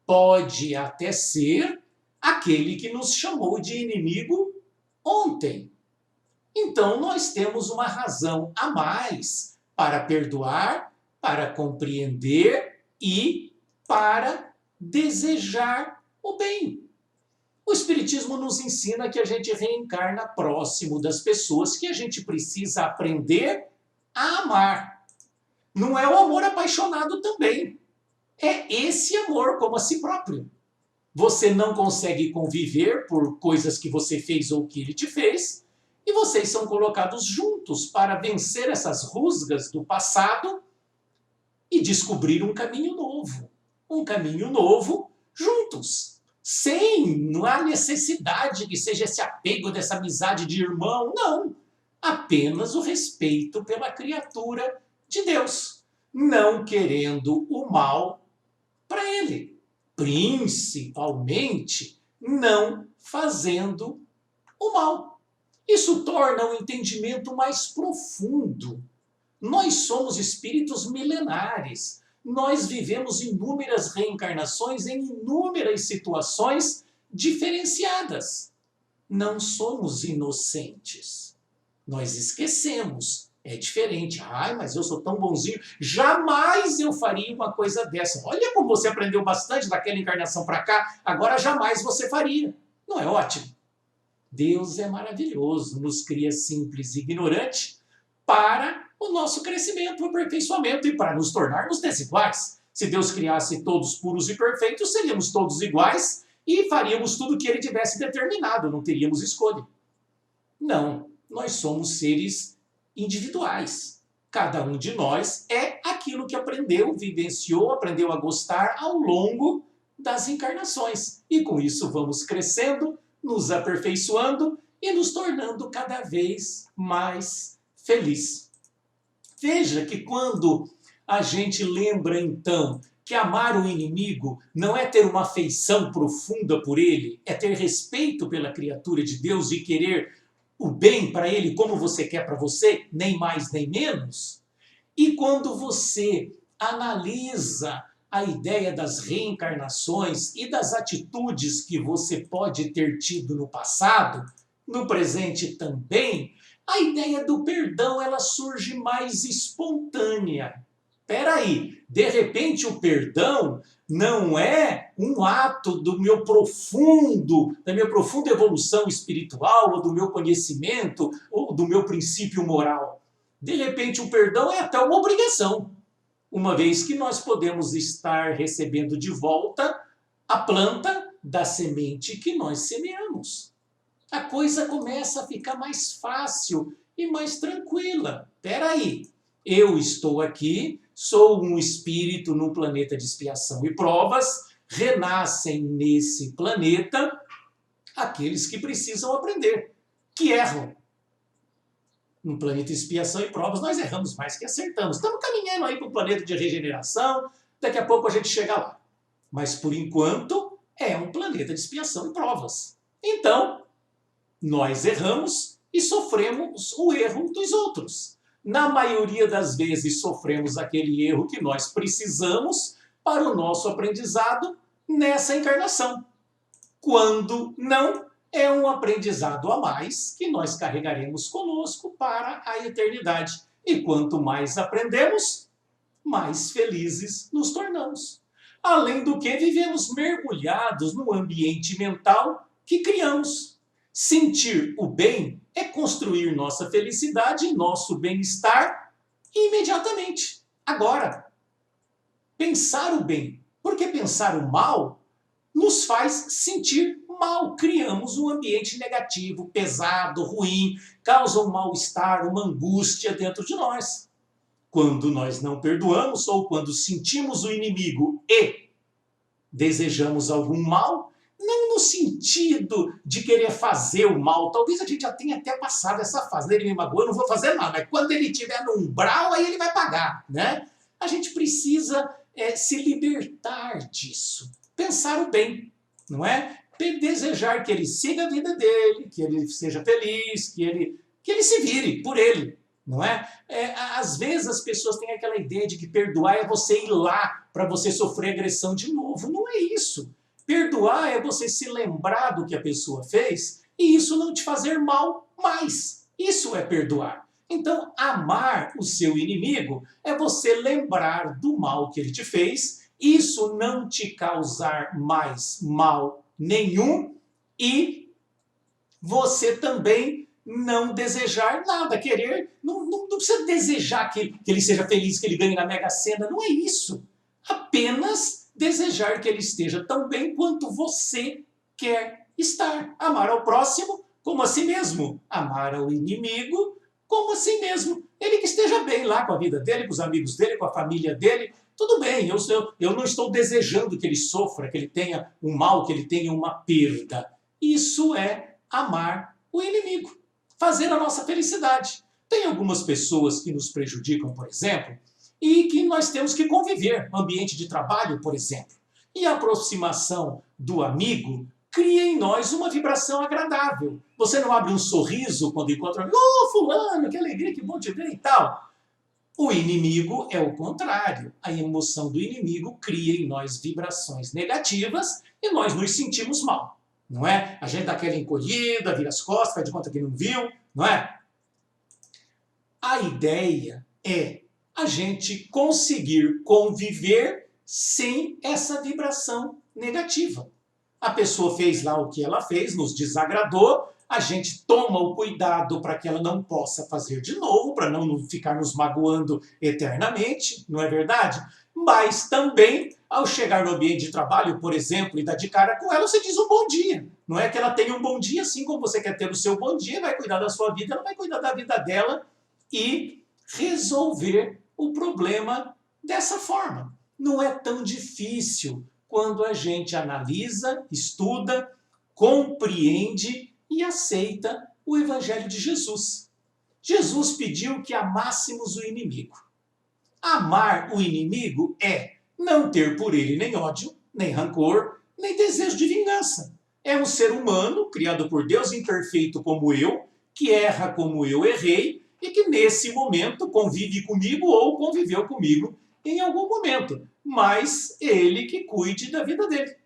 pode até ser aquele que nos chamou de inimigo ontem. Então, nós temos uma razão a mais para perdoar, para compreender e para desejar o bem. O Espiritismo nos ensina que a gente reencarna próximo das pessoas que a gente precisa aprender a amar. Não é o amor apaixonado também. é esse amor como a si próprio. Você não consegue conviver por coisas que você fez ou que ele te fez, e vocês são colocados juntos para vencer essas rusgas do passado e descobrir um caminho novo. Um caminho novo juntos. Não há necessidade que seja esse apego dessa amizade de irmão, não. Apenas o respeito pela criatura de Deus, não querendo o mal para ele. Principalmente, não fazendo o mal. Isso torna o entendimento mais profundo. Nós somos espíritos milenares. Nós vivemos inúmeras reencarnações em inúmeras situações diferenciadas. Não somos inocentes. Nós esquecemos. É diferente. Ai, mas eu sou tão bonzinho. Jamais eu faria uma coisa dessa. Olha como você aprendeu bastante daquela encarnação para cá. Agora jamais você faria. Não é ótimo? Deus é maravilhoso. Nos cria simples e ignorante para o nosso crescimento, o aperfeiçoamento e para nos tornarmos desiguais. Se Deus criasse todos puros e perfeitos, seríamos todos iguais e faríamos tudo o que ele tivesse determinado. Não teríamos escolha. Não. Nós somos seres individuais. Cada um de nós é aquilo que aprendeu, vivenciou, aprendeu a gostar ao longo das encarnações. E com isso vamos crescendo, nos aperfeiçoando e nos tornando cada vez mais felizes. Veja que quando a gente lembra então que amar o inimigo não é ter uma afeição profunda por ele, é ter respeito pela criatura de Deus e querer o bem para ele como você quer para você, nem mais nem menos. E quando você analisa a ideia das reencarnações e das atitudes que você pode ter tido no passado, no presente também, a ideia do perdão ela surge mais espontânea. Espera aí, de repente o perdão não é um ato da minha profunda evolução espiritual, ou do meu conhecimento, ou do meu princípio moral. De repente o perdão é até uma obrigação, uma vez que nós podemos estar recebendo de volta a planta da semente que nós semeamos. A coisa começa a ficar mais fácil e mais tranquila. Espera aí, eu estou aqui, sou um espírito num planeta de expiação e provas, renascem nesse planeta aqueles que precisam aprender, que erram. No planeta de expiação e provas, nós erramos mais que acertamos. Estamos caminhando aí para o planeta de regeneração, daqui a pouco a gente chega lá. Mas, por enquanto, é um planeta de expiação e provas. Então, nós erramos e sofremos o erro dos outros. Na maioria das vezes, sofremos aquele erro que nós precisamos para o nosso aprendizado nessa encarnação. Quando não, é um aprendizado a mais que nós carregaremos conosco para a eternidade. E quanto mais aprendemos, mais felizes nos tornamos. Além do que, vivemos mergulhados no ambiente mental que criamos. Sentir o bem é construir nossa felicidade e nosso bem-estar imediatamente, agora. Pensar o bem, porque pensar o mal nos faz sentir mal. Criamos um ambiente negativo, pesado, ruim, causa um mal-estar, uma angústia dentro de nós. Quando nós não perdoamos ou quando sentimos o inimigo e desejamos algum mal, não no sentido de querer fazer o mal. Talvez a gente já tenha até passado essa fase. Ele me magoou, eu não vou fazer nada. Mas quando ele estiver no umbral, aí ele vai pagar, né? A gente precisa se libertar disso. Pensar o bem, não é? Desejar que ele siga a vida dele, que ele seja feliz, que ele se vire por ele, não é? Às vezes as pessoas têm aquela ideia de que perdoar é você ir lá para você sofrer agressão de novo. Não é isso. Perdoar é você se lembrar do que a pessoa fez e isso não te fazer mal mais. Isso é perdoar. Então, amar o seu inimigo é você lembrar do mal que ele te fez, isso não te causar mais mal nenhum e você também não desejar nada, querer, não precisa desejar que ele seja feliz, que ele ganhe na Mega Sena, não é isso. apenas desejar que ele esteja tão bem quanto você quer estar. Amar ao próximo como a si mesmo. Amar ao inimigo como a si mesmo. Ele que esteja bem lá com a vida dele, com os amigos dele, com a família dele. Tudo bem, eu não estou desejando que ele sofra, que ele tenha um mal, que ele tenha uma perda. Isso é amar o inimigo. Fazer a nossa felicidade. Tem algumas pessoas que nos prejudicam, por exemplo, e que nós temos que conviver. Ambiente de trabalho, por exemplo. E a aproximação do amigo cria em nós uma vibração agradável. Você não abre um sorriso quando encontra um amigo, oh, fulano, que alegria, que bom te ver e tal. O inimigo é o contrário. A emoção do inimigo cria em nós vibrações negativas e nós nos sentimos mal. Não é? A gente dá aquela encolhida, vira as costas, faz de conta que não viu, não é? A ideia é a gente conseguir conviver sem essa vibração negativa. A pessoa fez lá o que ela fez, nos desagradou, a gente toma o cuidado para que ela não possa fazer de novo, para não ficar nos magoando eternamente, não é verdade? Mas também, ao chegar no ambiente de trabalho, por exemplo, e dar de cara com ela, você diz um bom dia. Não é que ela tenha um bom dia, assim como você quer ter o seu bom dia, vai cuidar da sua vida, ela vai cuidar da vida dela e resolver o problema dessa forma. Não é tão difícil quando a gente analisa, estuda, compreende e aceita o Evangelho de Jesus. Jesus pediu que amássemos o inimigo. Amar o inimigo é não ter por ele nem ódio, nem rancor, nem desejo de vingança. É um ser humano, criado por Deus, imperfeito como eu, que erra como eu errei, e que nesse momento convive comigo ou conviveu comigo em algum momento. Mas ele que cuide da vida dele.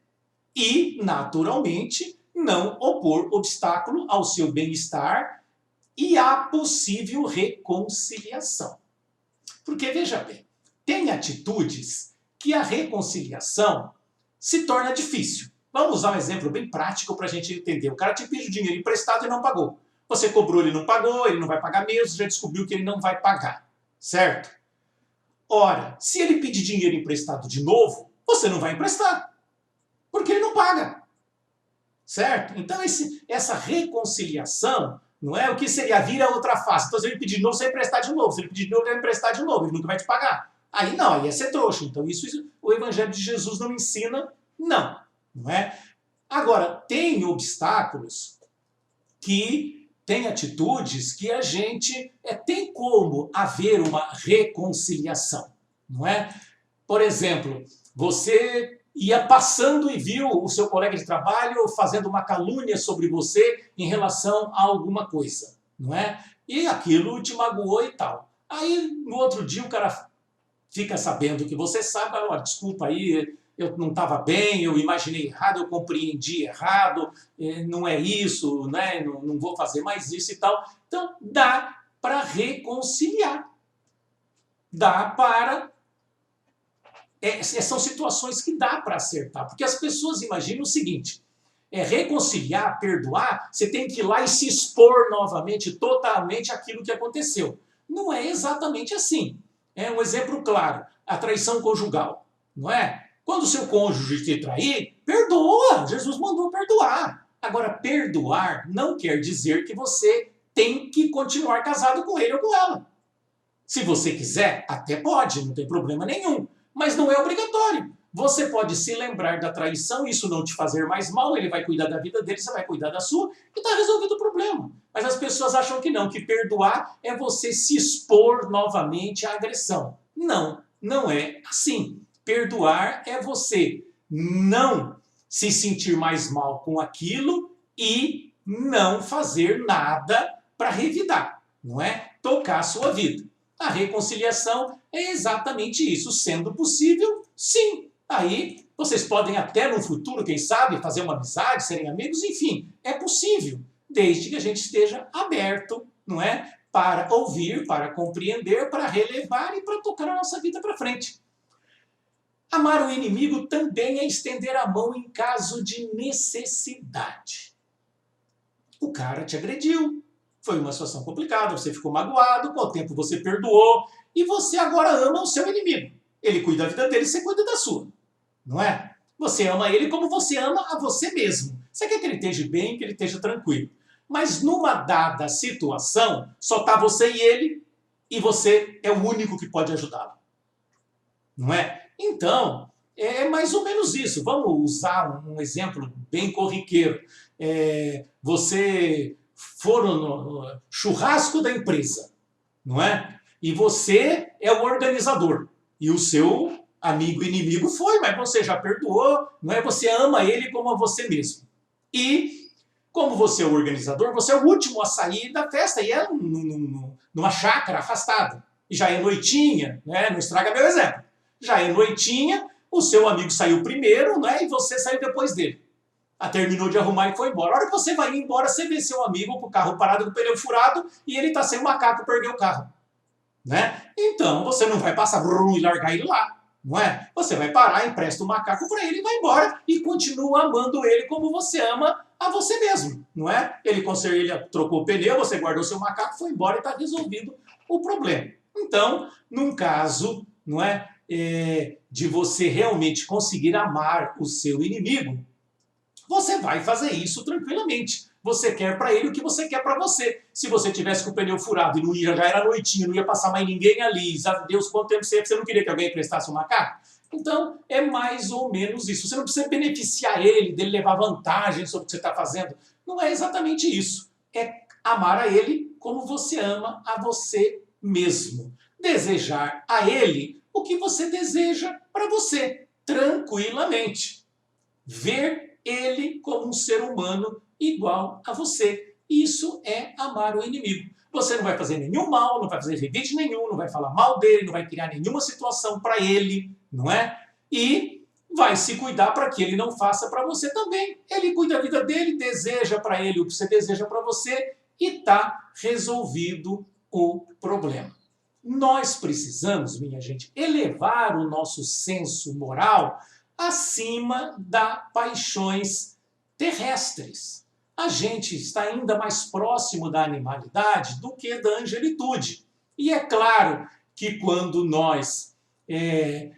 E, naturalmente, não opor obstáculo ao seu bem-estar e à possível reconciliação. Porque, veja bem, tem atitudes que a reconciliação se torna difícil. Vamos usar um exemplo bem prático para a gente entender. O cara te pediu dinheiro emprestado e não pagou. Você cobrou, ele não pagou, ele não vai pagar mesmo, já descobriu que ele não vai pagar, certo? Ora, se ele pedir dinheiro emprestado de novo, você não vai emprestar, porque ele não paga, certo? Então essa reconciliação, não é o que seria vir a outra face. Então se ele pedir de novo, você vai emprestar de novo. Se ele pedir de novo, ele vai emprestar de novo, ele nunca vai te pagar. Aí não, aí é ser trouxa. Então isso o Evangelho de Jesus não ensina, não é? Agora, tem obstáculos que tem atitudes que a gente tem como haver uma reconciliação, não é? Por exemplo, você ia passando e viu o seu colega de trabalho fazendo uma calúnia sobre você em relação a alguma coisa, não é? E aquilo te magoou e tal. Aí, no outro dia, o cara fica sabendo que você sabe, olha, desculpa aí, eu não estava bem, eu imaginei errado, eu compreendi errado, não é isso, né? Não vou fazer mais isso e tal. Então, dá para reconciliar. Dá para... são situações que dá para acertar, porque as pessoas imaginam o seguinte, reconciliar, perdoar, você tem que ir lá e se expor novamente, totalmente aquilo que aconteceu. Não é exatamente assim. É um exemplo claro, a traição conjugal, não é? Quando o seu cônjuge te trair, perdoa. Jesus mandou perdoar. Agora, perdoar não quer dizer que você tem que continuar casado com ele ou com ela. Se você quiser, até pode, não tem problema nenhum. Mas não é obrigatório. Você pode se lembrar da traição, isso não te fazer mais mal, ele vai cuidar da vida dele, você vai cuidar da sua, e está resolvido o problema. Mas as pessoas acham que não, que perdoar é você se expor novamente à agressão. Não, não é assim. Perdoar é você não se sentir mais mal com aquilo e não fazer nada para revidar, não é? Tocar a sua vida. A reconciliação é exatamente isso. Sendo possível, sim. Aí vocês podem até no futuro, quem sabe, fazer uma amizade, serem amigos, enfim, é possível, desde que a gente esteja aberto, não é? Para ouvir, para compreender, para relevar e para tocar a nossa vida para frente. Amar o inimigo também é estender a mão em caso de necessidade. O cara te agrediu, foi uma situação complicada, você ficou magoado, com o tempo você perdoou e você agora ama o seu inimigo. Ele cuida da vida dele, você cuida da sua. Não é? Você ama ele como você ama a você mesmo. Você quer que ele esteja bem, que ele esteja tranquilo. Mas numa dada situação, só está você e ele, e você é o único que pode ajudá-lo. Não é? Então, é mais ou menos isso. Vamos usar um exemplo bem corriqueiro. Você for no churrasco da empresa, não é? E você é o organizador. E o seu amigo inimigo foi, mas você já perdoou, não é? Você ama ele como a você mesmo. E, como você é o organizador, você é o último a sair da festa, e é numa chácara afastada. E já é noitinha, né? Não estraga meu exemplo. Já é noitinha, o seu amigo saiu primeiro, né? E você saiu depois dele. Terminou de arrumar e foi embora. A hora que você vai embora, você vê seu amigo com o carro parado com o pneu furado e ele está sem o macaco, perdeu o carro. Né? Então, você não vai passar e largar ele lá. Não é? Você vai parar, empresta o macaco para ele e vai embora. E continua amando ele como você ama a você mesmo. Não é? Ele trocou o pneu, você guardou seu macaco, foi embora e está resolvido o problema. Então, num caso, não é? De você realmente conseguir amar o seu inimigo, você vai fazer isso tranquilamente. Você quer para ele o que você quer para você. Se você tivesse com o pneu furado e não ia, já era noitinho, não ia passar mais ninguém ali, sabe Deus quanto tempo você não queria que alguém emprestasse um macaco? Então, é mais ou menos isso. Você não precisa beneficiar ele, dele levar vantagem sobre o que você está fazendo. Não é exatamente isso. É amar a ele como você ama a você mesmo. Desejar a ele o que você deseja para você, tranquilamente. Ver ele como um ser humano igual a você. Isso é amar o inimigo. Você não vai fazer nenhum mal, não vai fazer revide nenhum, não vai falar mal dele, não vai criar nenhuma situação para ele, não é? E vai se cuidar para que ele não faça para você também. Ele cuida da vida dele, deseja para ele o que você deseja para você e está resolvido o problema. Nós precisamos, minha gente, elevar o nosso senso moral acima das paixões terrestres. A gente está ainda mais próximo da animalidade do que da angelitude. E é claro que quando nós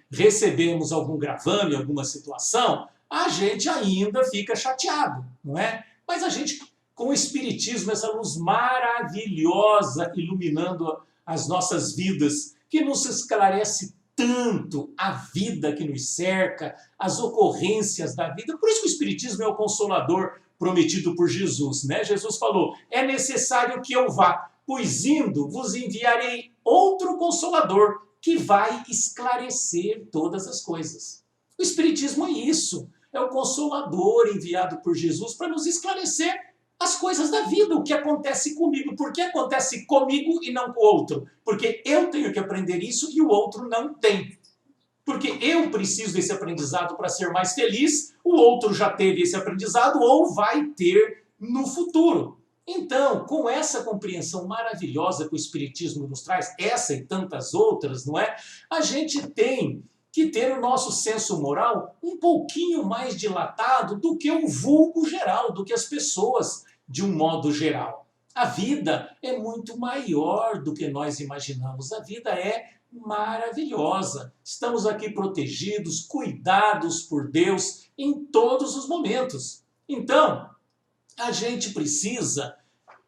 recebemos algum gravame, alguma situação, a gente ainda fica chateado, não é? Mas a gente, com o Espiritismo, essa luz maravilhosa iluminando as nossas vidas, que nos esclarece tanto a vida que nos cerca, as ocorrências da vida. Por isso que o Espiritismo é o consolador prometido por Jesus, né? Jesus falou, é necessário que eu vá, pois indo vos enviarei outro consolador que vai esclarecer todas as coisas. O Espiritismo é isso, é o consolador enviado por Jesus para nos esclarecer as coisas da vida, o que acontece comigo. Por que acontece comigo e não com o outro? Porque eu tenho que aprender isso e o outro não tem. Porque eu preciso desse aprendizado para ser mais feliz, o outro já teve esse aprendizado ou vai ter no futuro. Então, com essa compreensão maravilhosa que o Espiritismo nos traz, essa e tantas outras, não é? A gente tem que ter o nosso senso moral um pouquinho mais dilatado do que o vulgo geral, do que as pessoas de um modo geral. A vida é muito maior do que nós imaginamos. A vida é maravilhosa. Estamos aqui protegidos, cuidados por Deus em todos os momentos. Então, a gente precisa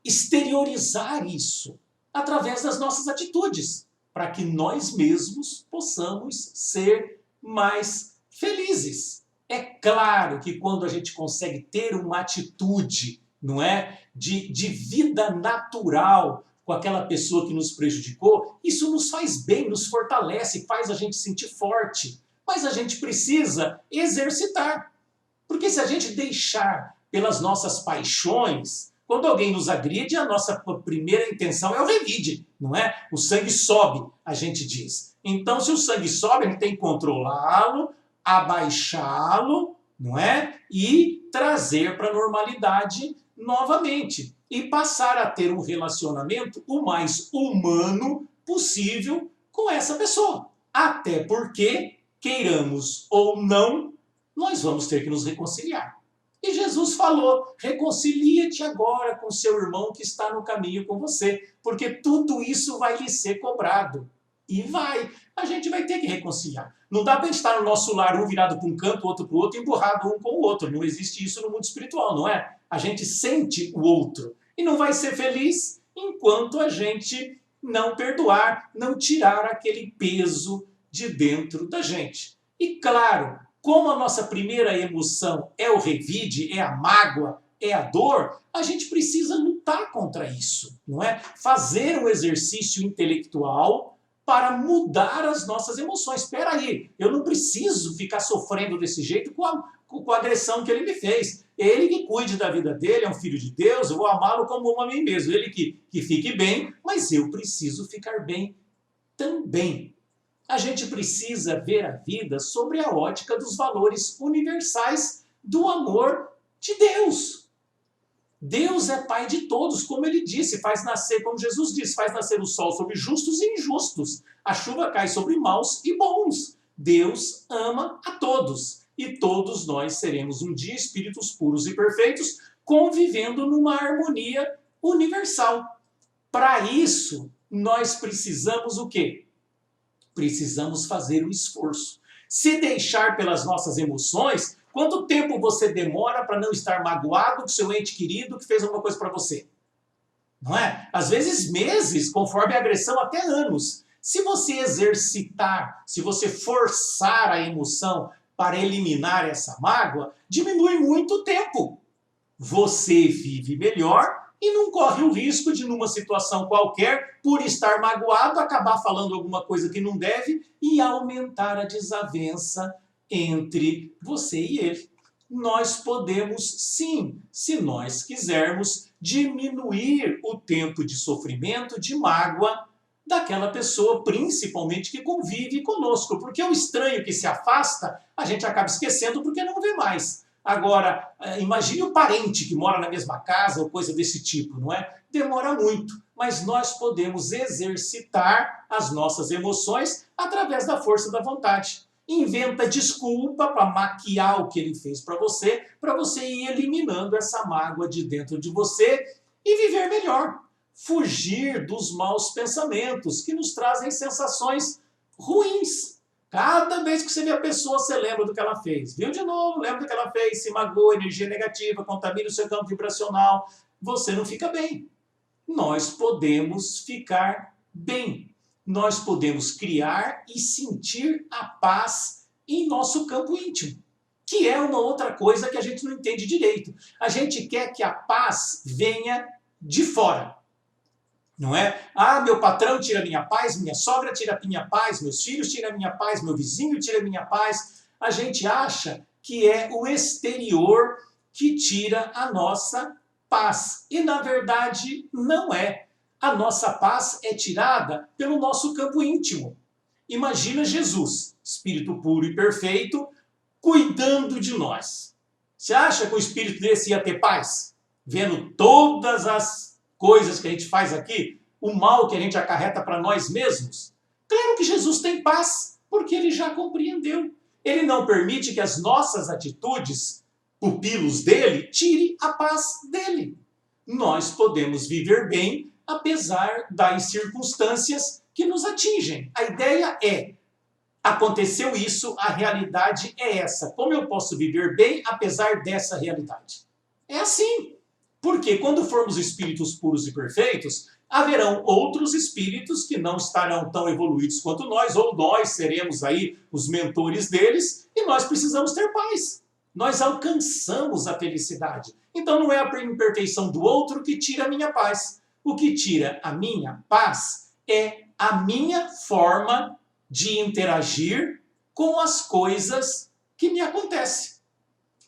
exteriorizar isso através das nossas atitudes, para que nós mesmos possamos ser mais felizes. É claro que quando a gente consegue ter uma atitude, não é, de vida natural com aquela pessoa que nos prejudicou, isso nos faz bem, nos fortalece, faz a gente sentir forte. Mas a gente precisa exercitar. Porque se a gente deixar pelas nossas paixões, quando alguém nos agride, a nossa primeira intenção é o revide, não é? O sangue sobe, a gente diz. Então, se o sangue sobe, a gente tem que controlá-lo, abaixá-lo, não é? E trazer para a normalidade novamente. E passar a ter um relacionamento o mais humano possível com essa pessoa. Até porque, queiramos ou não, nós vamos ter que nos reconciliar. E Jesus falou, reconcilia-te agora com seu irmão que está no caminho com você, porque tudo isso vai lhe ser cobrado. E vai. A gente vai ter que reconciliar. Não dá para estar no nosso lar, um virado para um canto, outro para o outro, emburrado um com o outro. Não existe isso no mundo espiritual, não é? A gente sente o outro. E não vai ser feliz enquanto a gente não perdoar, não tirar aquele peso de dentro da gente. E claro, como a nossa primeira emoção é o revide, é a mágoa, é a dor, a gente precisa lutar contra isso, não é? Fazer um exercício intelectual para mudar as nossas emoções. Espera aí, eu não preciso ficar sofrendo desse jeito com a agressão que ele me fez. Ele que cuide da vida dele, é um filho de Deus, eu vou amá-lo como amo a mim mesmo. Ele que fique bem, mas eu preciso ficar bem também. A gente precisa ver a vida sobre a ótica dos valores universais do amor de Deus. Deus é Pai de todos, como ele disse, faz nascer, como Jesus disse, faz nascer o sol sobre justos e injustos. A chuva cai sobre maus e bons. Deus ama a todos. E todos nós seremos um dia espíritos puros e perfeitos, convivendo numa harmonia universal. Para isso, nós precisamos o quê? Precisamos fazer o esforço. Se deixar pelas nossas emoções, quanto tempo você demora para não estar magoado com seu ente querido que fez alguma coisa para você? Não é? Às vezes meses, conforme a agressão, até anos. Se você exercitar, se você forçar a emoção para eliminar essa mágoa, diminui muito o tempo. Você vive melhor e não corre o risco de, numa situação qualquer, por estar magoado, acabar falando alguma coisa que não deve e aumentar a desavença entre você e ele. Nós podemos, sim, se nós quisermos, diminuir o tempo de sofrimento, de mágoa daquela pessoa, principalmente que convive conosco. Porque o estranho que se afasta, a gente acaba esquecendo porque não vê mais. Agora, imagine o parente que mora na mesma casa ou coisa desse tipo, não é? Demora muito, mas nós podemos exercitar as nossas emoções através da força da vontade. Inventa desculpa para maquiar o que ele fez para você ir eliminando essa mágoa de dentro de você e viver melhor. Fugir dos maus pensamentos que nos trazem sensações ruins. Cada vez que você vê a pessoa, você lembra do que ela fez. Viu de novo, lembra do que ela fez, se magoou, energia negativa, contamina o seu campo vibracional. Você não fica bem. Nós podemos ficar bem. Nós podemos criar e sentir a paz em nosso campo íntimo, que é uma outra coisa que a gente não entende direito. A gente quer que a paz venha de fora. Não é? Ah, meu patrão tira a minha paz, minha sogra tira a minha paz, meus filhos tiram a minha paz, meu vizinho tira a minha paz. A gente acha que é o exterior que tira a nossa paz. E, na verdade, não é. A nossa paz é tirada pelo nosso campo íntimo. Imagina Jesus, Espírito puro e perfeito, cuidando de nós. Você acha que o Espírito desse ia ter paz? Vendo todas as coisas que a gente faz aqui, o mal que a gente acarreta para nós mesmos? Claro que Jesus tem paz, porque ele já compreendeu. Ele não permite que as nossas atitudes, pupilos dele, tirem a paz dele. Nós podemos viver bem, apesar das circunstâncias que nos atingem. A ideia é, aconteceu isso, a realidade é essa. Como eu posso viver bem, apesar dessa realidade? É assim. Porque quando formos espíritos puros e perfeitos, haverão outros espíritos que não estarão tão evoluídos quanto nós, ou nós seremos aí os mentores deles, e nós precisamos ter paz. Nós alcançamos a felicidade. Então não é a imperfeição do outro que tira a minha paz. O que tira a minha paz é a minha forma de interagir com as coisas que me acontecem.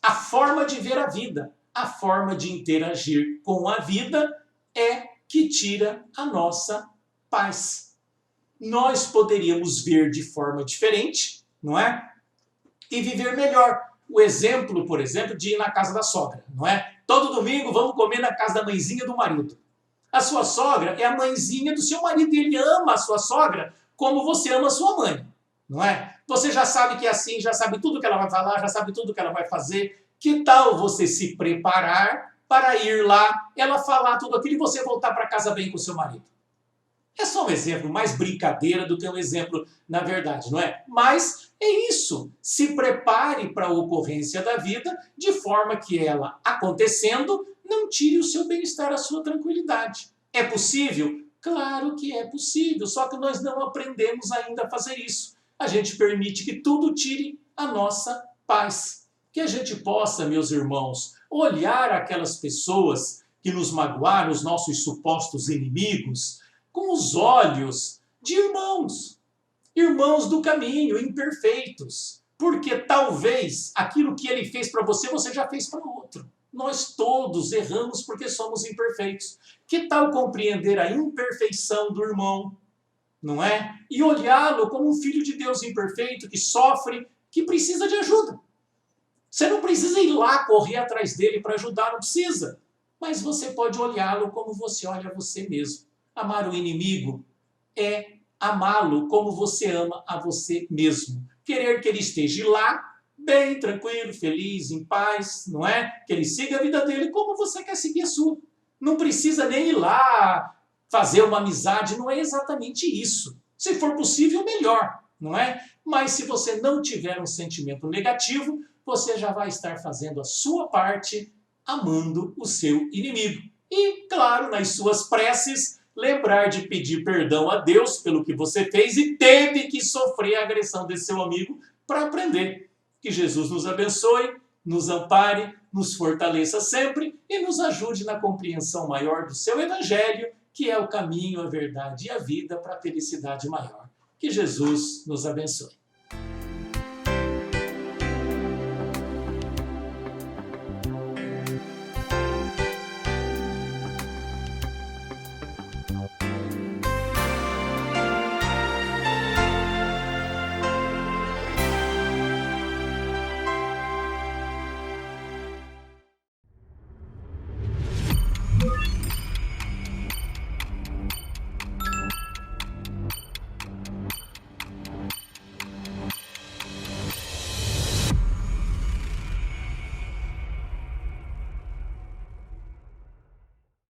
A forma de ver a vida. A forma de interagir com a vida é que tira a nossa paz. Nós poderíamos ver de forma diferente, não é? E viver melhor. O exemplo, por exemplo, de ir na casa da sogra, não é? Todo domingo vamos comer na casa da mãezinha do marido. A sua sogra é a mãezinha do seu marido e ele ama a sua sogra como você ama a sua mãe, não é? Você já sabe que é assim, já sabe tudo que ela vai falar, já sabe tudo que ela vai fazer. Que tal você se preparar para ir lá, ela falar tudo aquilo e você voltar para casa bem com o seu marido? É só um exemplo, mais brincadeira do que um exemplo na verdade, não é? Mas é isso. Se prepare para a ocorrência da vida de forma que ela, acontecendo, não tire o seu bem-estar, a sua tranquilidade. É possível? Claro que é possível, só que nós não aprendemos ainda a fazer isso. A gente permite que tudo tire a nossa paz. Que a gente possa, meus irmãos, olhar aquelas pessoas que nos magoaram, os nossos supostos inimigos, com os olhos de irmãos. Irmãos do caminho, imperfeitos. Porque talvez aquilo que ele fez para você, você já fez para o outro. Nós todos erramos porque somos imperfeitos. Que tal compreender a imperfeição do irmão, não é? E olhá-lo como um filho de Deus imperfeito, que sofre, que precisa de ajuda. Você não precisa ir lá correr atrás dele para ajudar, não precisa. Mas você pode olhá-lo como você olha você mesmo. Amar o inimigo é amá-lo como você ama a você mesmo. Querer que ele esteja lá, bem, tranquilo, feliz, em paz, não é? Que ele siga a vida dele como você quer seguir a sua. Não precisa nem ir lá fazer uma amizade, não é exatamente isso. Se for possível, melhor, não é? Mas se você não tiver um sentimento negativo, você já vai estar fazendo a sua parte, amando o seu inimigo. E, claro, nas suas preces, lembrar de pedir perdão a Deus pelo que você fez e teve que sofrer a agressão desse seu amigo para aprender. Que Jesus nos abençoe, nos ampare, nos fortaleça sempre e nos ajude na compreensão maior do seu evangelho, que é o caminho, a verdade e a vida para a felicidade maior. Que Jesus nos abençoe.